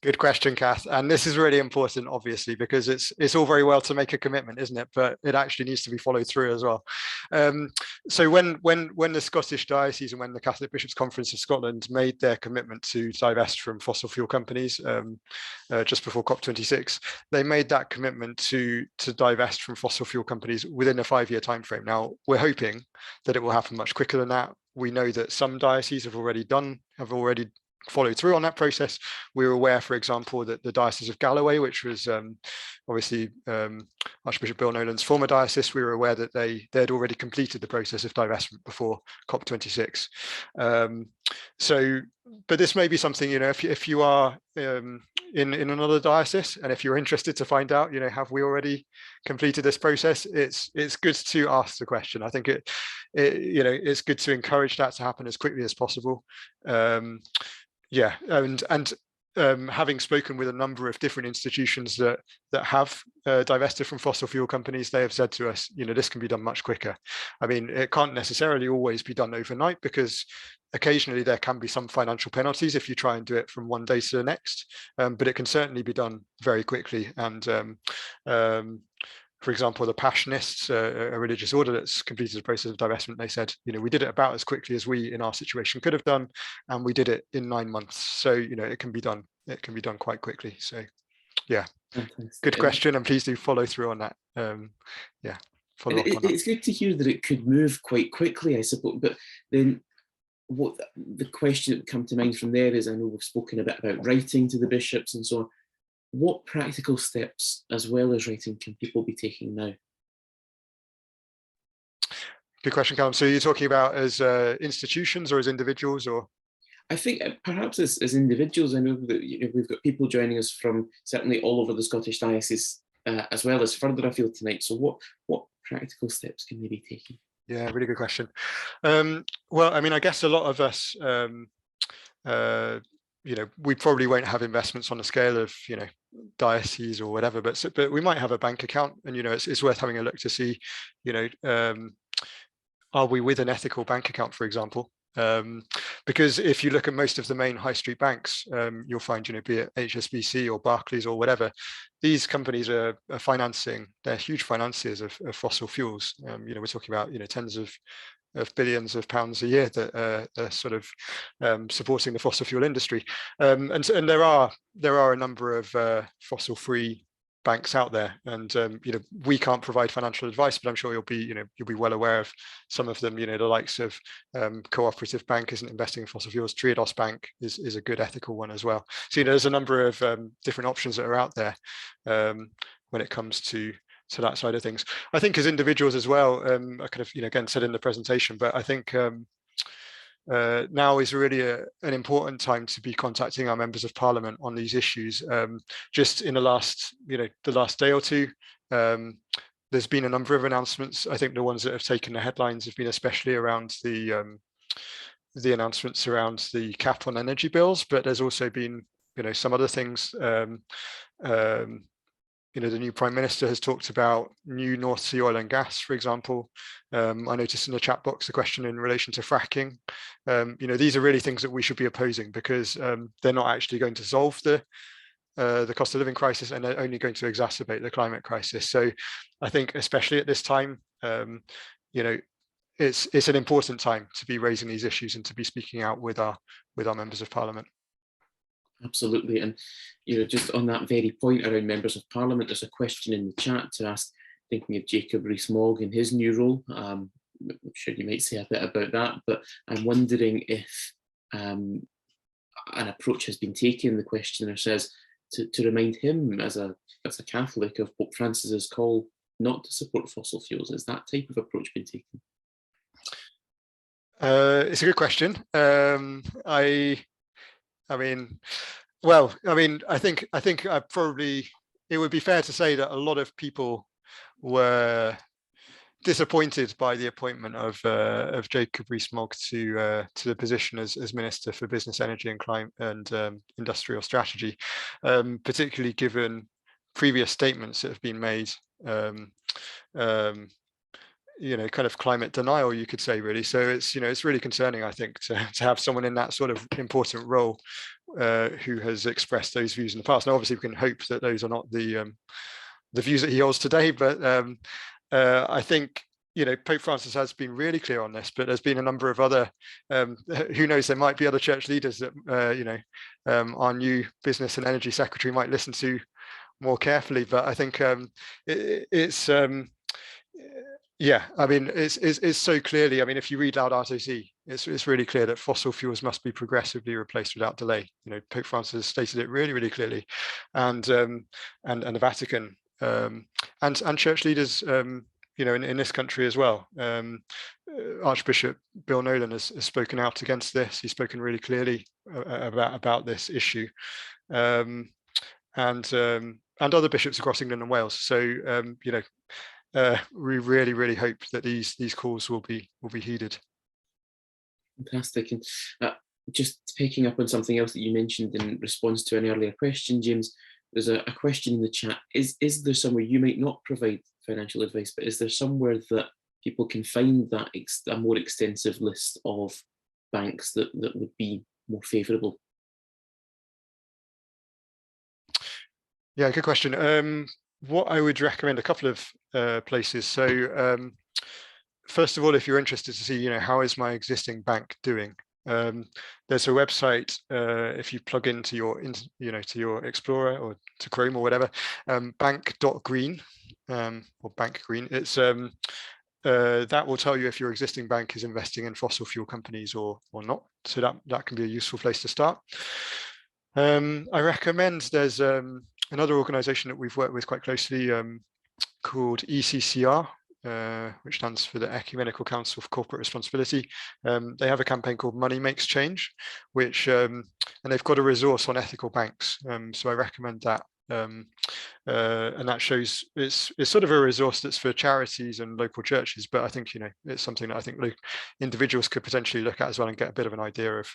Good question, Kath. And this is really important, obviously, because it's all very well to make a commitment, isn't it? But it actually needs to be followed through as well. So when the Scottish Diocese and when the Catholic Bishops' Conference of Scotland made their commitment to divest from fossil fuel companies just before COP26, they made that commitment to divest from fossil fuel companies within a 5-year timeframe. Now, we're hoping that it will happen much quicker than that. We know that some dioceses have already followed through on that process. We were aware, for example, that the Diocese of Galloway, which was obviously Archbishop Bill Nolan's former diocese, we were aware that they had already completed the process of divestment before COP26. But this may be something, if you are in another diocese, and if you're interested to find out, have we already completed this process? It's good to ask the question. I think it's good to encourage that to happen as quickly as possible. Having spoken with a number of different institutions that have divested from fossil fuel companies, they have said to us, this can be done much quicker. I mean, it can't necessarily always be done overnight, because occasionally there can be some financial penalties if you try and do it from one day to the next, but it can certainly be done very quickly. And for example, the Passionists, a religious order that's completed the process of divestment, they said, we did it about as quickly as we in our situation could have done, and we did it in 9 months. So, it can be done. It can be done quite quickly. So, yeah, good question, and please do follow through on that. Follow up on that. It's good to hear that it could move quite quickly, I suppose. But then, what the question that would come to mind from there is, I know we've spoken a bit about writing to the bishops and so on. What practical steps, as well as writing, can people be taking now? Good question, Callum. So you're talking about as institutions or as individuals, or? I think perhaps as individuals. I know that we've got people joining us from certainly all over the Scottish Diocese, as well as further afield tonight. So what practical steps can they be taking? Yeah, really good question. Well, I mean, I guess a lot of us, we probably won't have investments on the scale of, dioceses or whatever, but we might have a bank account, and, it's worth having a look to see, are we with an ethical bank account, for example? Because if you look at most of the main high street banks, you'll find, be it HSBC or Barclays or whatever, these companies are financing, they're huge financiers of fossil fuels. We're talking about, tens of billions of pounds a year that are sort of supporting the fossil fuel industry. And there are a number of fossil-free banks out there, and we can't provide financial advice, but I'm sure you'll be well aware of some of them. The likes of Cooperative Bank isn't investing in fossil fuels. Triodos Bank is a good ethical one as well. So there's a number of different options that are out there when it comes to that side of things. I think as individuals as well, I kind of again said in the presentation, but I think now is really an important time to be contacting our members of parliament on these issues. Just in the last day or two, there's been a number of announcements. I think the ones that have taken the headlines have been especially around the announcements around the cap on energy bills, but there's also been some other things. The new Prime Minister has talked about new North Sea oil and gas, for example. I noticed in the chat box a question in relation to fracking. These are really things that we should be opposing, because they're not actually going to solve the cost of living crisis, and they're only going to exacerbate the climate crisis. So I think, especially at this time, it's an important time to be raising these issues and to be speaking out with our members of parliament. Absolutely. And just on that very point around members of parliament, there's a question in the chat to ask, thinking of Jacob Rees-Mogg in his new role. I'm sure you might say a bit about that, but I'm wondering if an approach has been taken. The questioner says to remind him as a Catholic of Pope Francis's call not to support fossil fuels. Has that type of approach been taken? It's a good question. I think probably it would be fair to say that a lot of people were disappointed by the appointment of Jacob Rees-Mogg to the position as Minister for Business, Energy and Climate and Industrial Strategy, particularly given previous statements that have been made. Kind of climate denial, you could say, really. So it's really concerning, I think, to have someone in that sort of important role who has expressed those views in the past. Now, obviously, we can hope that those are not the views that he holds today, but I think Pope Francis has been really clear on this. But there's been a number of other, who knows, there might be other church leaders that our new Business and Energy Secretary might listen to more carefully. But I think it's so clearly, if you read Laudato Si, it's really clear that fossil fuels must be progressively replaced without delay. Pope Francis stated it really, really clearly, and the Vatican and church leaders, in this country as well. Archbishop Bill Nolan has spoken out against this. He's spoken really clearly about this issue, and other bishops across England and Wales. So we really, really hope that these calls will be heeded. Fantastic. And just picking up on something else that you mentioned in response to an earlier question, James, there's a question in the chat. Is there somewhere, you might not provide financial advice, but is there somewhere that people can find that a more extensive list of banks that would be more favourable? Yeah, good question. What I would recommend, a couple of places. So first of all, if you're interested to see, how is my existing bank doing? There's a website, if you plug into to your Explorer or to Chrome or whatever, bank.green or Bank Green. It's that will tell you if your existing bank is investing in fossil fuel companies or not. So that can be a useful place to start. I recommend there's another organization that we've worked with quite closely called ECCR, which stands for the Ecumenical Council for Corporate Responsibility. They have a campaign called Money Makes Change, which and they've got a resource on ethical banks. So I recommend that. And that shows it's sort of a resource that's for charities and local churches, but I think it's something that I think individuals could potentially look at as well and get a bit of an idea of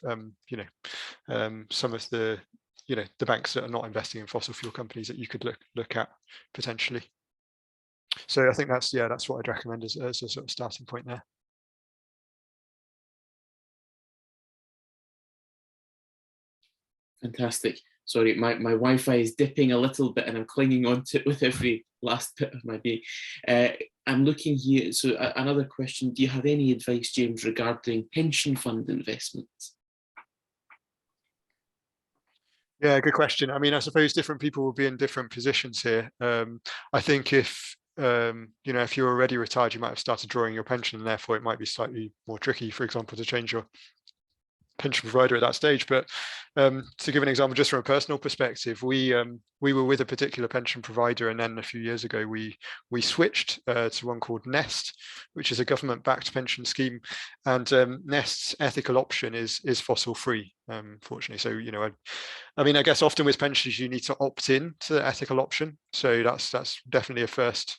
some of the the banks that are not investing in fossil fuel companies that you could look at potentially. So I think that's what I'd recommend as a sort of starting point there. Fantastic. Sorry, my Wi-Fi is dipping a little bit and I'm clinging on to it with every last bit of my day. I'm looking here, so another question, do you have any advice, James, regarding pension fund investments? Yeah, good question. I mean, I suppose different people will be in different positions here. I think if you know, if you're already retired, you might have started drawing your pension, and therefore it might be slightly more tricky, for example, to change your pension provider at that stage. But to give an example, just from a personal perspective, we were with a particular pension provider, and then a few years ago we switched to one called Nest, which is a government-backed pension scheme, and Nest's ethical option is fossil free, fortunately. So, you know, I mean, I guess often with pensions you need to opt in to the ethical option, so that's definitely a first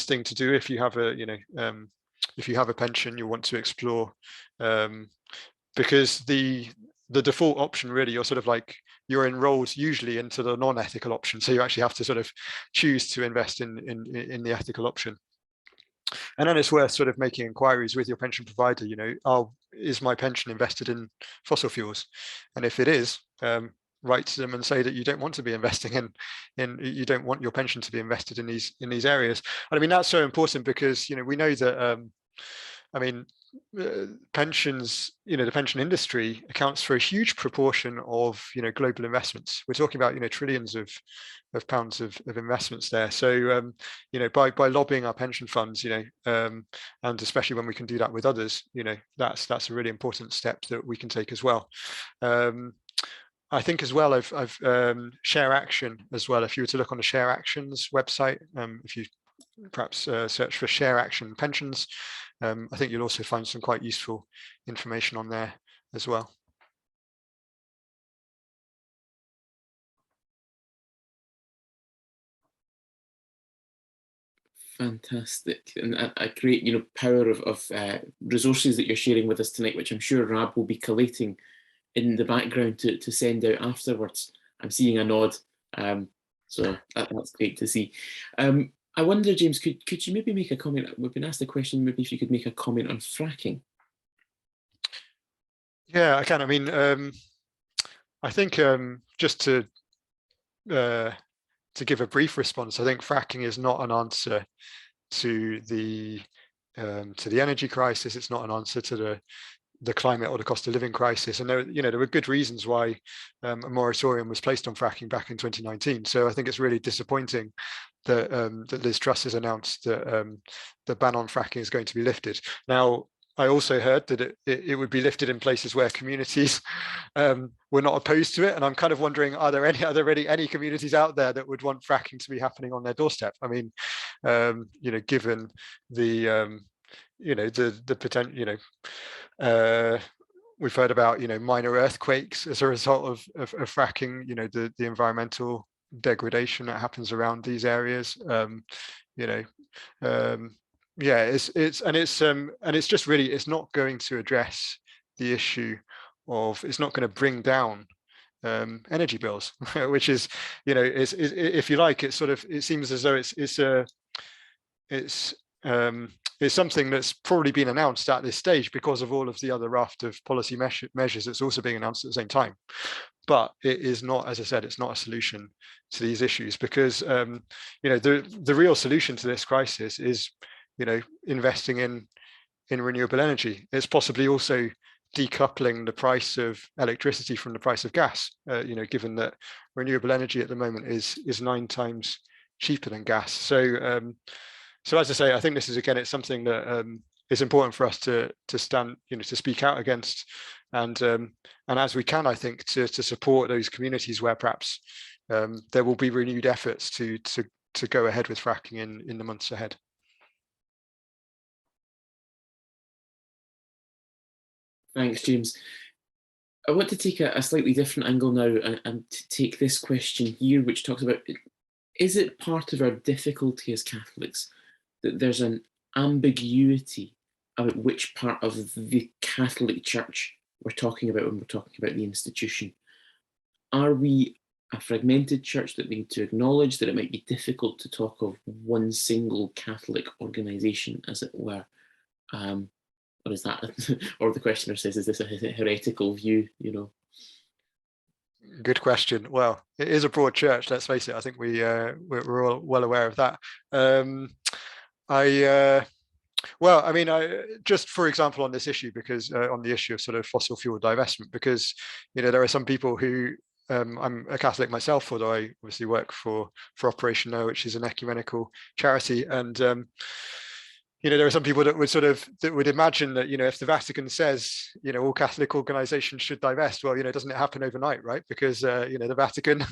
thing to do if you have a, you know, if you have a pension you want to explore, because the default option, really, you're sort of like, you're enrolled usually into the non-ethical option, so you actually have to sort of choose to invest in the ethical option. And then it's worth sort of making inquiries with your pension provider, you know, is my pension invested in fossil fuels? And if it is, write to them and say that you don't want to be investing in you don't want your pension to be invested in these areas. And I mean, that's so important because, you know, we know that I mean, pensions, you know, the pension industry accounts for a huge proportion of, you know, global investments. We're talking about, you know, trillions of pounds of investments there. So, you know, by lobbying our pension funds, you know, and especially when we can do that with others, you know, that's a really important step that we can take as well. I think as well, I've Share Action as well. If you were to look on the Share Action's website, if you perhaps search for Share Action pensions, I think you'll also find some quite useful information on there as well. Fantastic, and a great, you know, power of resources that you're sharing with us tonight, which I'm sure Rab will be collating in the background to send out afterwards. I'm seeing a nod, so that's great to see. I wonder, James, could you maybe make a comment? We've been asked a question, maybe if you could make a comment on fracking. Yeah, I can. I mean, I think just to give a brief response, I think fracking is not an answer to the energy crisis. It's not an answer to the climate or the cost of living crisis. And there, you know, there were good reasons why a moratorium was placed on fracking back in 2019. So I think it's really disappointing that that Liz Truss has announced that the ban on fracking is going to be lifted. Now, I also heard that it would be lifted in places where communities were not opposed to it, and I'm kind of wondering, are there any communities out there that would want fracking to be happening on their doorstep? I mean, you know, given the you know, the potential, you know, we've heard about, you know, minor earthquakes as a result of fracking, you know, the environmental degradation that happens around these areas, you know, yeah, it's just really, it's not going to address the issue of, it's not going to bring down energy bills, which is, you know, is if you like, it's sort of, it seems as though it's something that's probably been announced at this stage because of all of the other raft of policy measures that's also being announced at the same time. But it is not, as I said, it's not a solution to these issues, because you know, the real solution to this crisis is, you know, investing in renewable energy. It's possibly also decoupling the price of electricity from the price of gas, you know, given that renewable energy at the moment is 9 times cheaper than gas. So so as I say, I think this is, again, it's something that is important for us to stand, you know, to speak out against, and as we can, I think, to support those communities where perhaps there will be renewed efforts to go ahead with fracking in the months ahead. Thanks, James. I want to take a slightly different angle now and to take this question here, which talks about, is it part of our difficulty as Catholics that there's an ambiguity about which part of the Catholic Church we're talking about when we're talking about the institution? Are we a fragmented church that we need to acknowledge that it might be difficult to talk of one single Catholic organisation, as it were? Or is that, or the questioner says, is this a heretical view, you know? Good question. Well, it is a broad church, let's face it. I think we're all well aware of that. Well, I mean, just for example, on this issue, because on the issue of sort of fossil fuel divestment, because, you know, there are some people who, I'm a Catholic myself, although I obviously work for Operation Noah, which is an ecumenical charity. And, you know, there are some people that would imagine that, you know, if the Vatican says, you know, all Catholic organizations should divest, well, you know, doesn't it happen overnight, right? Because, you know, the Vatican,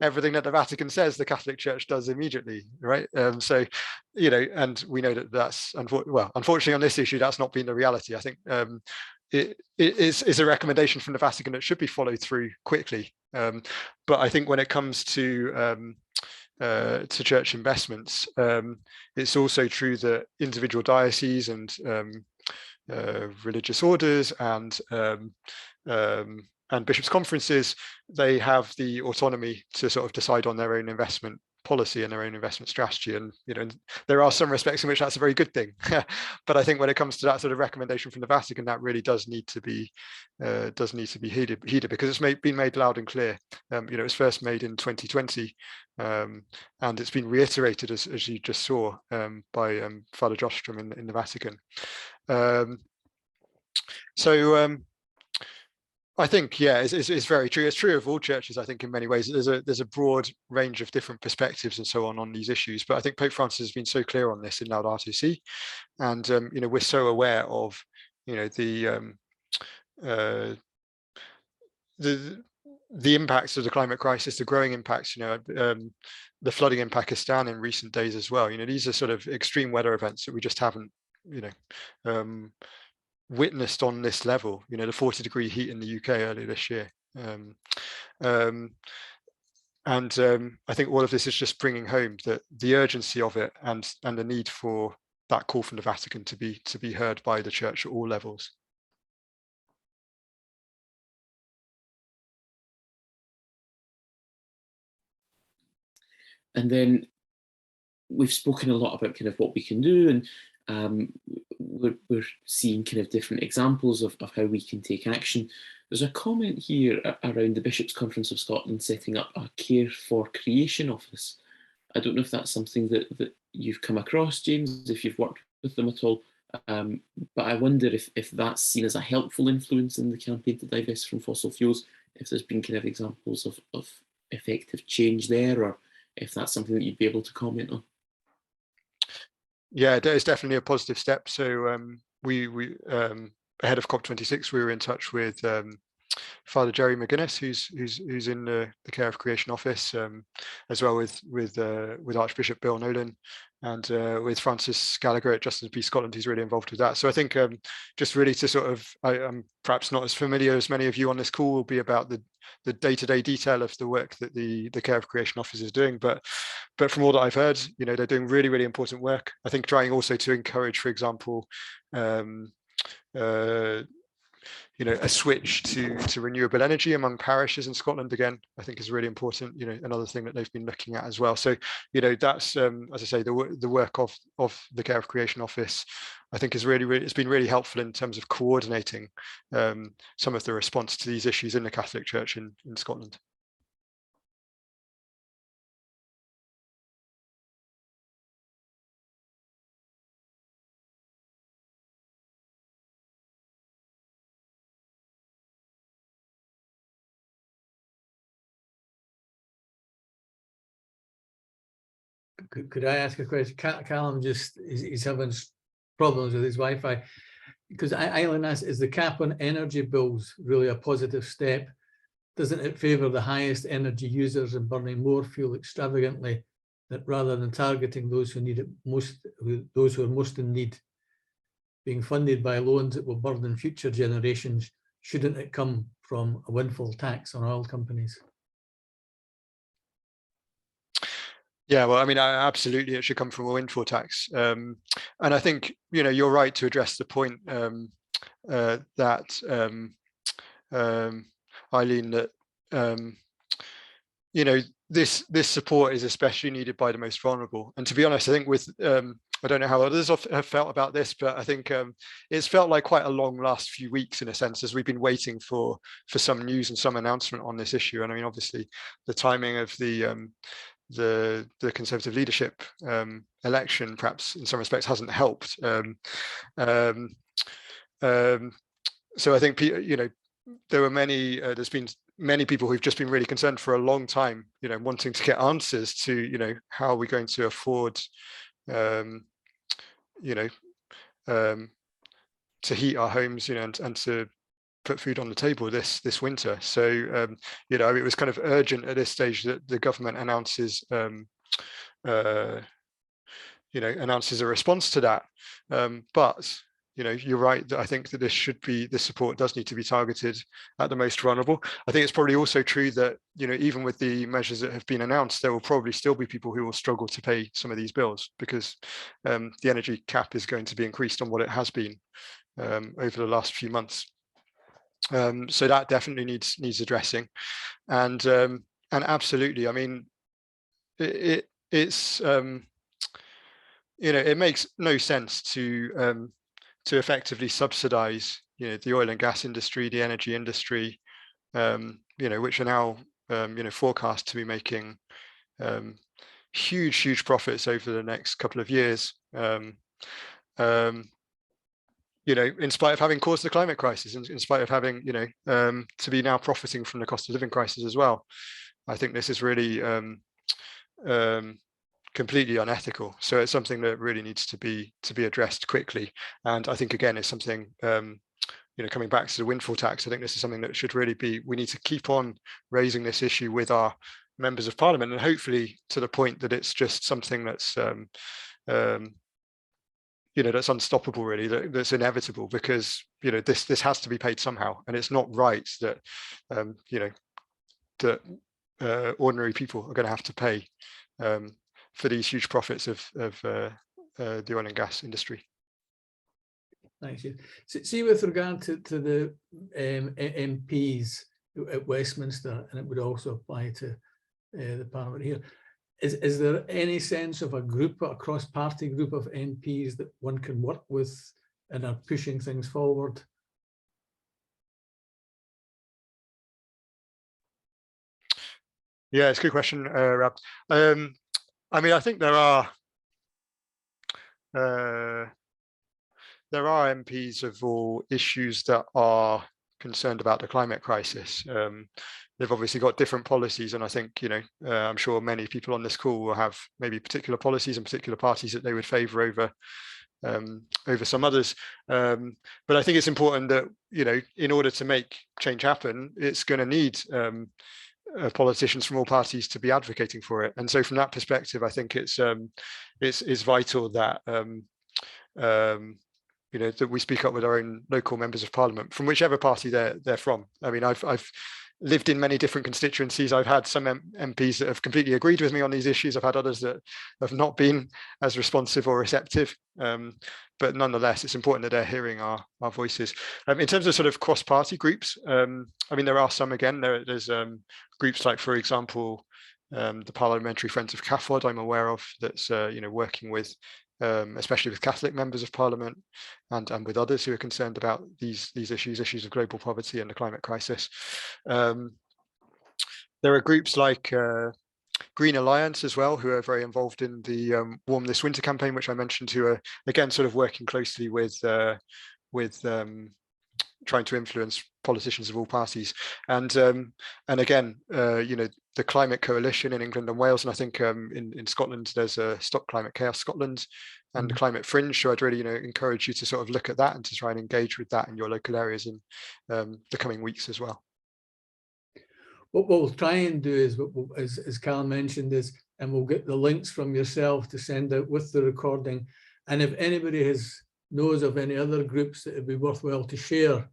everything that the Vatican says, the Catholic Church does immediately, right? So, you know, and we know that that's, well, unfortunately on this issue, that's not been the reality. I think it is a recommendation from the Vatican that should be followed through quickly. But I think when it comes to church investments, it's also true that individual dioceses and religious orders and bishops' conferences, they have the autonomy to sort of decide on their own investment policy and their own investment strategy. And, you know, there are some respects in which that's a very good thing. But I think when it comes to that sort of recommendation from the Vatican, that really does need to be heeded, because it's been made loud and clear. You know, it was first made in 2020, and it's been reiterated, as you just saw, by Father Jostrom in the Vatican. I think, yeah, it's very true. It's true of all churches, I think, in many ways. There's a broad range of different perspectives and so on these issues. But I think Pope Francis has been so clear on this in Laudato Si, and you know, we're so aware of, you know, the impacts of the climate crisis, the growing impacts. You know, the flooding in Pakistan in recent days as well. You know, these are sort of extreme weather events that we just haven't, you know, witnessed on this level. You know, the 40-degree heat in the UK earlier this year, and I think all of this is just bringing home the urgency of it, and the need for that call from the Vatican to be heard by the church at all levels. And then we've spoken a lot about kind of what we can do, and we're seeing kind of different examples of how we can take action. There's a comment here around the Bishops' Conference of Scotland setting up a Care for Creation office. I don't know if that's something that you've come across, James, if you've worked with them at all, but I wonder if that's seen as a helpful influence in the campaign to divest from fossil fuels, if there's been kind of examples of effective change there, or if that's something that you'd be able to comment on. Yeah, it is definitely a positive step. So we ahead of COP26, we were in touch with Father Jerry McGuinness, who's in the Care of Creation office, as well with Archbishop Bill Nolan, and with Francis Gallagher at Justice and Peace Scotland, who's really involved with that. So I think just really to sort of, I'm perhaps not as familiar as many of you on this call will be about the day-to-day detail of the work that the Care of Creation office is doing, but from all that I've heard, you know, they're doing really, really important work. I think trying also to encourage, for example, you know, a switch to renewable energy among parishes in Scotland, again, I think is really important, you know, another thing that they've been looking at as well. So, you know, that's, as I say, the work of the Care of Creation office, I think is really, it's been really helpful in terms of coordinating some of the response to these issues in the Catholic Church in Scotland. Could I ask a question? Callum he's having problems with his Wi-Fi. Because Eileen asked, is the cap on energy bills really a positive step? Doesn't it favour the highest energy users and burning more fuel extravagantly, that rather than targeting those who need it most, those who are most in need, being funded by loans that will burden future generations? Shouldn't it come from a windfall tax on oil companies? Yeah, well, I mean, absolutely, it should come from a windfall tax. And I think, you know, you're right to address the point that Eileen, that you know, this support is especially needed by the most vulnerable. And to be honest, I think with I don't know how others have felt about this, but I think it's felt like quite a long last few weeks in a sense, as we've been waiting for some news and some announcement on this issue. And I mean, obviously, the timing of the Conservative leadership election, perhaps in some respects, hasn't helped. So I think, you know, there were many. There's been many people who've just been really concerned for a long time, you know, wanting to get answers to, you know, how are we going to afford, you know, to heat our homes, you know, and to put food on the table this winter. So, you know, it was kind of urgent at this stage that the government announces, you know, announces a response to that. But you know, you're right that I think that this support does need to be targeted at the most vulnerable. I think it's probably also true that, you know, even with the measures that have been announced, there will probably still be people who will struggle to pay some of these bills, because the energy cap is going to be increased on what it has been over the last few months. So that definitely needs addressing, and absolutely, I mean, it's you know, it makes no sense to effectively subsidize, you know, the oil and gas industry, the energy industry, you know, which are now, you know, forecast to be making huge profits over the next couple of years, you know, in spite of having caused the climate crisis, in spite of having, you know, to be now profiting from the cost of living crisis as well. I think this is really completely unethical. So it's something that really needs to be addressed quickly. And I think, again, it's something, you know, coming back to the windfall tax, I think this is something that should really be, we need to keep on raising this issue with our members of parliament, and hopefully to the point that it's just something that's, you know, that's unstoppable, really, that's inevitable, because, you know, this has to be paid somehow. And it's not right that, you know, that ordinary people are going to have to pay for these huge profits of the oil and gas industry. Thank you. See, with regard to the MPs at Westminster, and it would also apply to the Parliament here, is there any sense of a group, a cross-party group of MPs that one can work with and are pushing things forward? Yeah, it's a good question, Rab. I mean, I think there are MPs of all issues that are concerned about the climate crisis. They've obviously got different policies, and I think, you know, I'm sure many people on this call will have maybe particular policies and particular parties that they would favour over some others. But I think it's important that, you know, in order to make change happen, it's going to need politicians from all parties to be advocating for it. And so from that perspective, I think it's vital that you know, that we speak up with our own local members of parliament from whichever party they're from. I mean, I've lived in many different constituencies. I've had some MPs that have completely agreed with me on these issues. I've had others that have not been as responsive or receptive. But nonetheless, it's important that they're hearing our voices. In terms of sort of cross-party groups, I mean, there are some, again, there's groups like, for example, the Parliamentary Friends of CAFOD, I'm aware of, that's, you know, working with, especially with Catholic members of Parliament and with others who are concerned about these issues of global poverty and the climate crisis. There are groups like Green Alliance as well, who are very involved in the Warm This Winter campaign, which I mentioned, who are, again, sort of working closely with trying to influence politicians of all parties. And again, you know, the Climate Coalition in England and Wales, and I think in Scotland there's a Stop Climate Chaos Scotland and the Climate Fringe. So I'd really, you know, encourage you to sort of look at that and to try and engage with that in your local areas in the coming weeks as well. What we'll try and do is, as Callum mentioned, and we'll get the links from yourself to send out with the recording. And if anybody knows of any other groups that would be worthwhile to share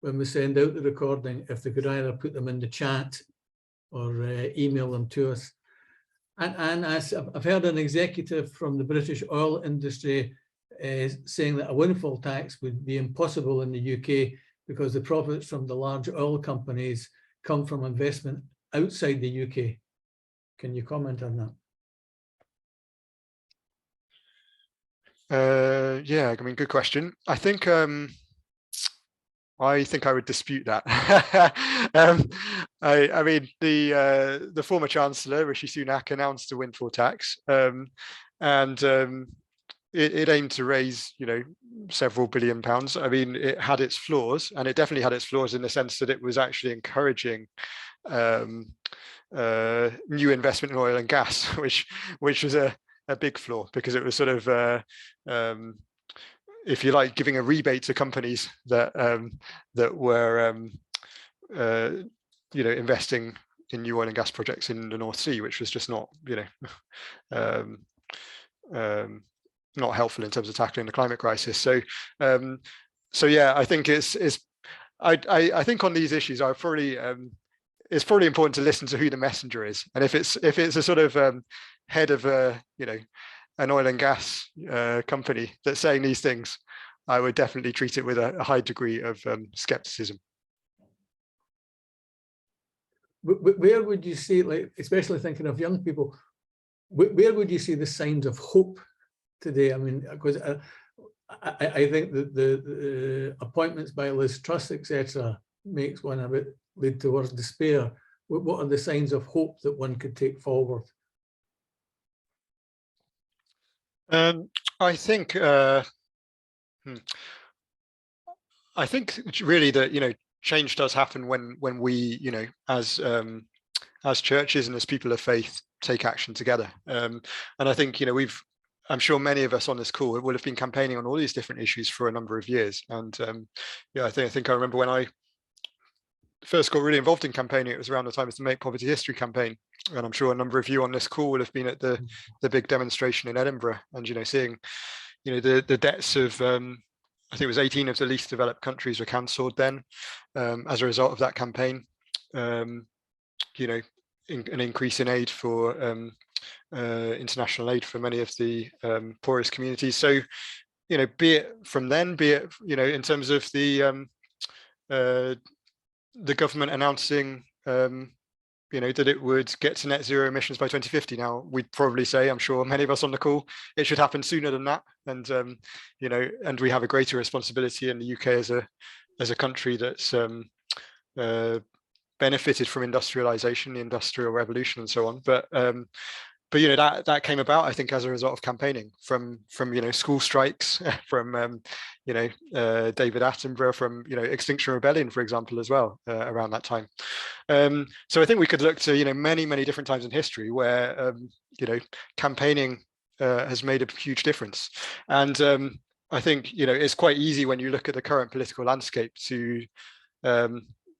when we send out the recording, if they could either put them in the chat or email them to us. And as I've heard an executive from the British oil industry saying that a windfall tax would be impossible in the UK because the profits from the large oil companies come from investment outside the UK. Can you comment on that? Yeah, I mean, good question. I think I would dispute that. I mean, the former Chancellor Rishi Sunak announced a windfall tax, and it aimed to raise, several billion pounds. I mean, it had its flaws, and it definitely had its flaws in the sense that it was actually encouraging new investment in oil and gas, which was a big flaw, because it was sort of if you like, giving a rebate to companies that were investing in new oil and gas projects in the North Sea, which was just not not helpful in terms of tackling the climate crisis. So yeah, I think I think on these issues, it's probably important to listen to who the messenger is, and if it's a sort of head of an oil and gas company that's saying these things, I would definitely treat it with a high degree of skepticism. Where would you see, like, especially thinking of young people, where would you see the signs of hope today? I mean, because I think that the appointments by Liz Truss, etc., makes one a bit lead towards despair. What are the signs of hope that one could take forward? I think really that change does happen when we as churches and as people of faith take action together. And I think I'm sure many of us on this call will have been campaigning on all these different issues for a number of years. And I think I remember when I first got really involved in campaigning, it was around the time of the Make Poverty History campaign. And I'm sure a number of you on this call will have been at the big demonstration in Edinburgh, and seeing the debts of I think it was 18 of the least developed countries were cancelled then as a result of that campaign. An increase in aid for international aid for many of the poorest communities. So be it from then, be it in terms of the government announcing that it would get to net zero emissions by 2050. Now, we'd probably say, I'm sure many of us on the call, it should happen sooner than that. And and we have a greater responsibility in the UK as a country that's benefited from industrialization, the Industrial Revolution, and so on. But that came about, I think, as a result of campaigning from school strikes, from David Attenborough, from Extinction Rebellion, for example, as well, around that time. So I think we could look to many different times in history where campaigning has made a huge difference. And I think it's quite easy when you look at the current political landscape to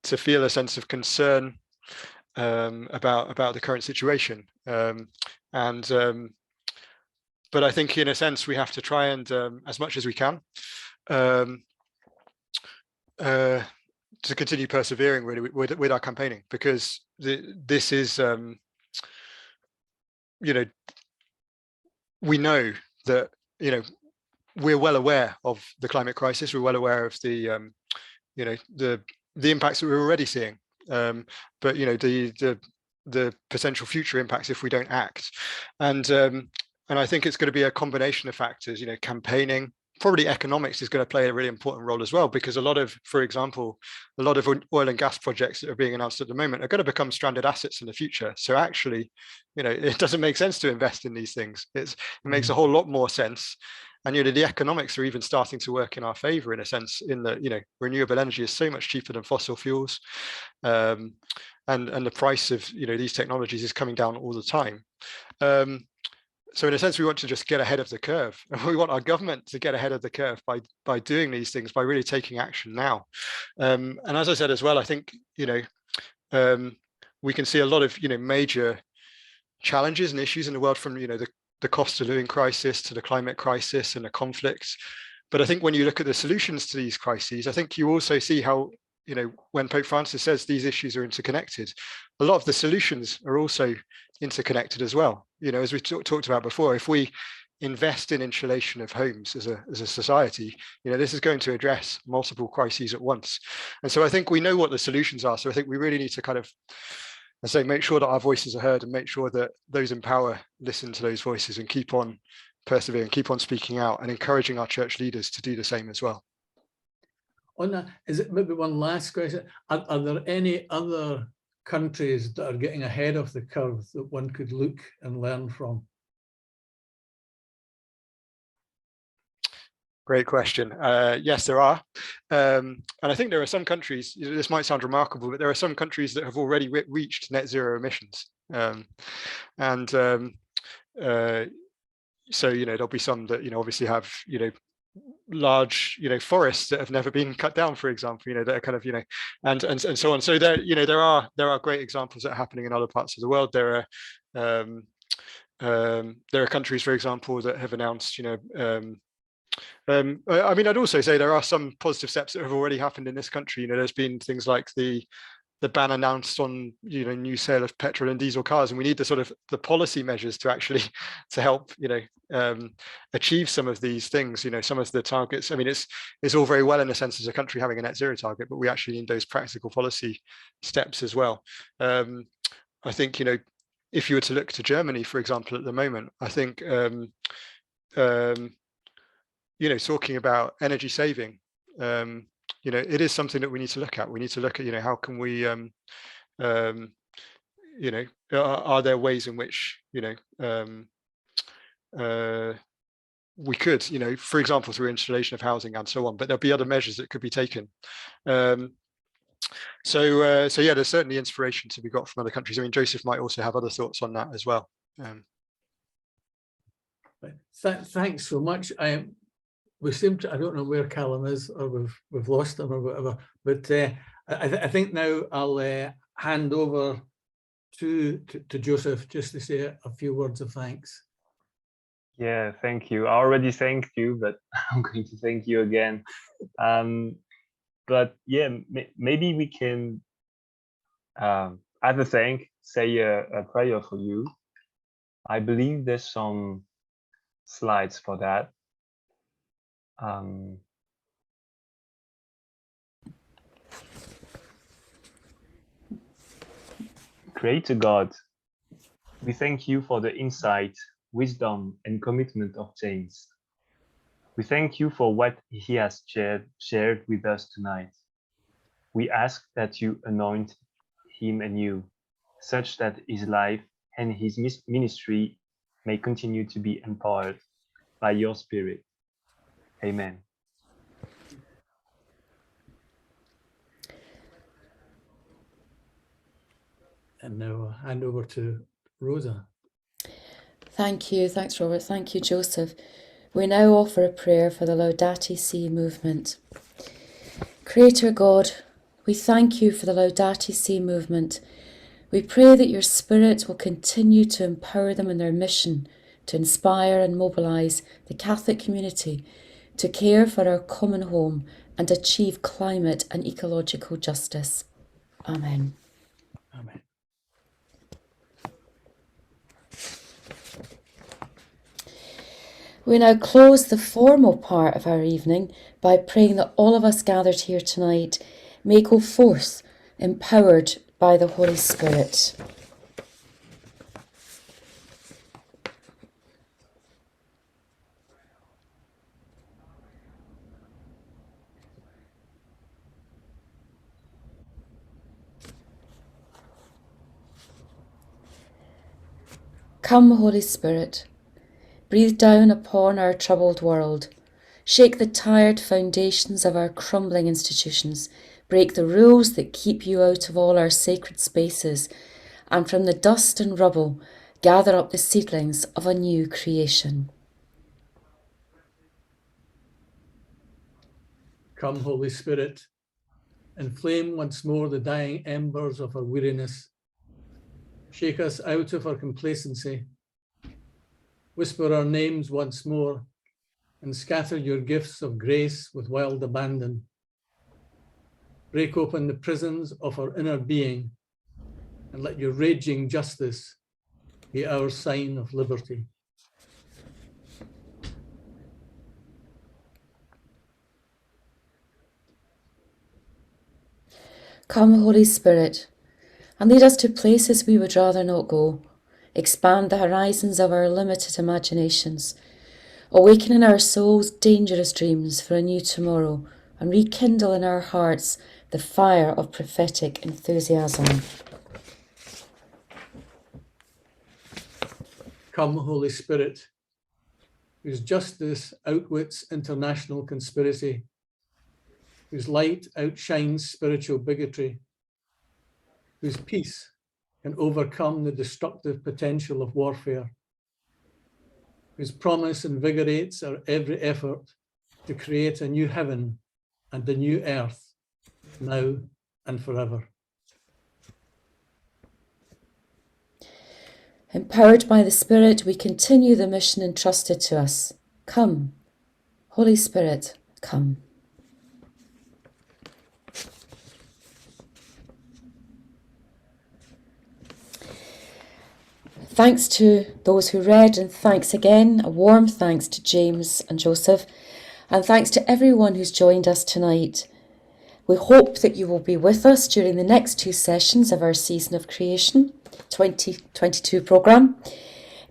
feel a sense of concern about the current situation. But I think in a sense we have to try and as much as we can to continue persevering really with our campaigning, because this is we know that we're well aware of the climate crisis, we're well aware of the impacts that we're already seeing, but the potential future impacts if we don't act. And I think it's going to be a combination of factors. Campaigning, probably economics is going to play a really important role as well, because for example, a lot of oil and gas projects that are being announced at the moment are going to become stranded assets in the future. So actually, it doesn't make sense to invest in these things. It makes a whole lot more sense. And the economics are even starting to work in our favor, in a sense, in that renewable energy is so much cheaper than fossil fuels, and the price of these technologies is coming down all the time. So in a sense, we want to just get ahead of the curve, and we want our government to get ahead of the curve by doing these things, by really taking action now. And as I said as well, I think we can see a lot of major challenges and issues in the world, from the cost of living crisis to the climate crisis and the conflicts. But I think when you look at the solutions to these crises, I think you also see how, when Pope Francis says these issues are interconnected, a lot of the solutions are also interconnected as well. As we talked about before, if we invest in insulation of homes as a society, this is going to address multiple crises at once. And so I think we know what the solutions are. So I think we really need to kind of, make sure that our voices are heard, and make sure that those in power listen to those voices and keep on persevere and keep on speaking out and encouraging our church leaders to do the same as well. On that, is it maybe one last question? Are there any other countries that are getting ahead of the curve that one could look and learn from? Great question. Yes, there are. And I think there are some countries, this might sound remarkable, but there are some countries that have already reached net zero emissions. So, there'll be some that, obviously have, large, forests that have never been cut down, for example, that are kind of, and so on. So there are great examples that are happening in other parts of the world. There are countries, for example, that have announced, I'd also say there are some positive steps that have already happened in this country. There's been things like the ban announced on new sale of petrol and diesel cars, and we need the policy measures to actually to help achieve some of these things. Some of the targets. I mean, it's all very well in a sense as a country having a net zero target, but we actually need those practical policy steps as well. I think if you were to look to Germany, for example, at the moment, I think talking about energy saving. It is something that we need to look at. We need to look at, how can we, are there ways in which, we could, for example, through installation of housing and so on, but there'll be other measures that could be taken. So yeah, there's certainly inspiration to be got from other countries. I mean, Joseph might also have other thoughts on that as well. Thanks so much. We seem to, I don't know where Callum is, or we've lost him or whatever, but I think now I'll hand over to Joseph just to say a few words of thanks. Yeah, thank you. I already thanked you, but I'm going to thank you again. But yeah, maybe we can, as a thank, say a prayer for you. I believe there's some slides for that. Creator God, we thank you for the insight, wisdom, and commitment of James. We thank you for what he has shared with us tonight. We ask that you anoint him anew, such that his life and his ministry may continue to be empowered by your Spirit. Amen. And now I'll hand over to Rosa. Thank you. Thanks, Robert. Thank you, Joseph. We now offer a prayer for the Laudate Si movement. Creator God, we thank you for the Laudate Si movement. We pray that your Spirit will continue to empower them in their mission to inspire and mobilise the Catholic community to care for our common home and achieve climate and ecological justice. Amen. Amen. We now close the formal part of our evening by praying that all of us gathered here tonight may go forth empowered by the Holy Spirit. Come, Holy Spirit, breathe down upon our troubled world. Shake the tired foundations of our crumbling institutions. Break the rules that keep you out of all our sacred spaces. And from the dust and rubble, gather up the seedlings of a new creation. Come, Holy Spirit, inflame once more the dying embers of our weariness. Shake us out of our complacency. Whisper our names once more and scatter your gifts of grace with wild abandon. Break open the prisons of our inner being and let your raging justice be our sign of liberty. Come, Holy Spirit, and lead us to places we would rather not go. Expand the horizons of our limited imaginations. Awaken in our souls dangerous dreams for a new tomorrow, and rekindle in our hearts the fire of prophetic enthusiasm. Come, Holy Spirit, whose justice outwits international conspiracy, whose light outshines spiritual bigotry, whose peace can overcome the destructive potential of warfare, whose promise invigorates our every effort to create a new heaven and a new earth, now and forever. Empowered by the Spirit, we continue the mission entrusted to us. Come, Holy Spirit, come. Thanks to those who read, and thanks again, a warm thanks to James and Joseph, and thanks to everyone who's joined us tonight. We hope that you will be with us during the next 2 sessions of our Season of Creation 2022 programme.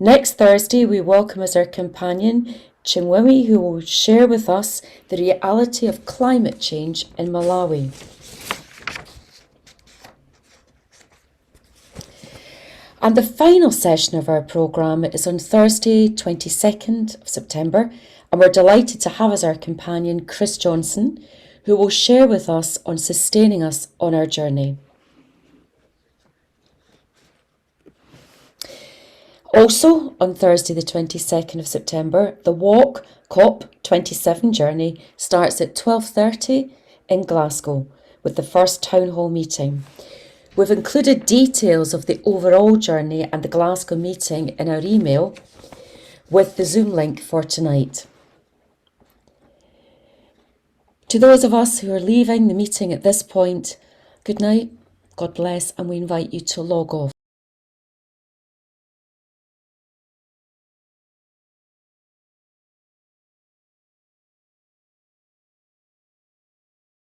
Next Thursday, we welcome as our companion Chinwewe, who will share with us the reality of climate change in Malawi. And the final session of our programme is on Thursday, 22nd of September, and we're delighted to have as our companion Chris Johnson, who will share with us on sustaining us on our journey. Also, on Thursday the 22nd of September, the Walk COP27 journey starts at 12:30 in Glasgow with the first town hall meeting. We've included details of the overall journey and the Glasgow meeting in our email with the Zoom link for tonight. To those of us who are leaving the meeting at this point, good night, God bless, and we invite you to log off.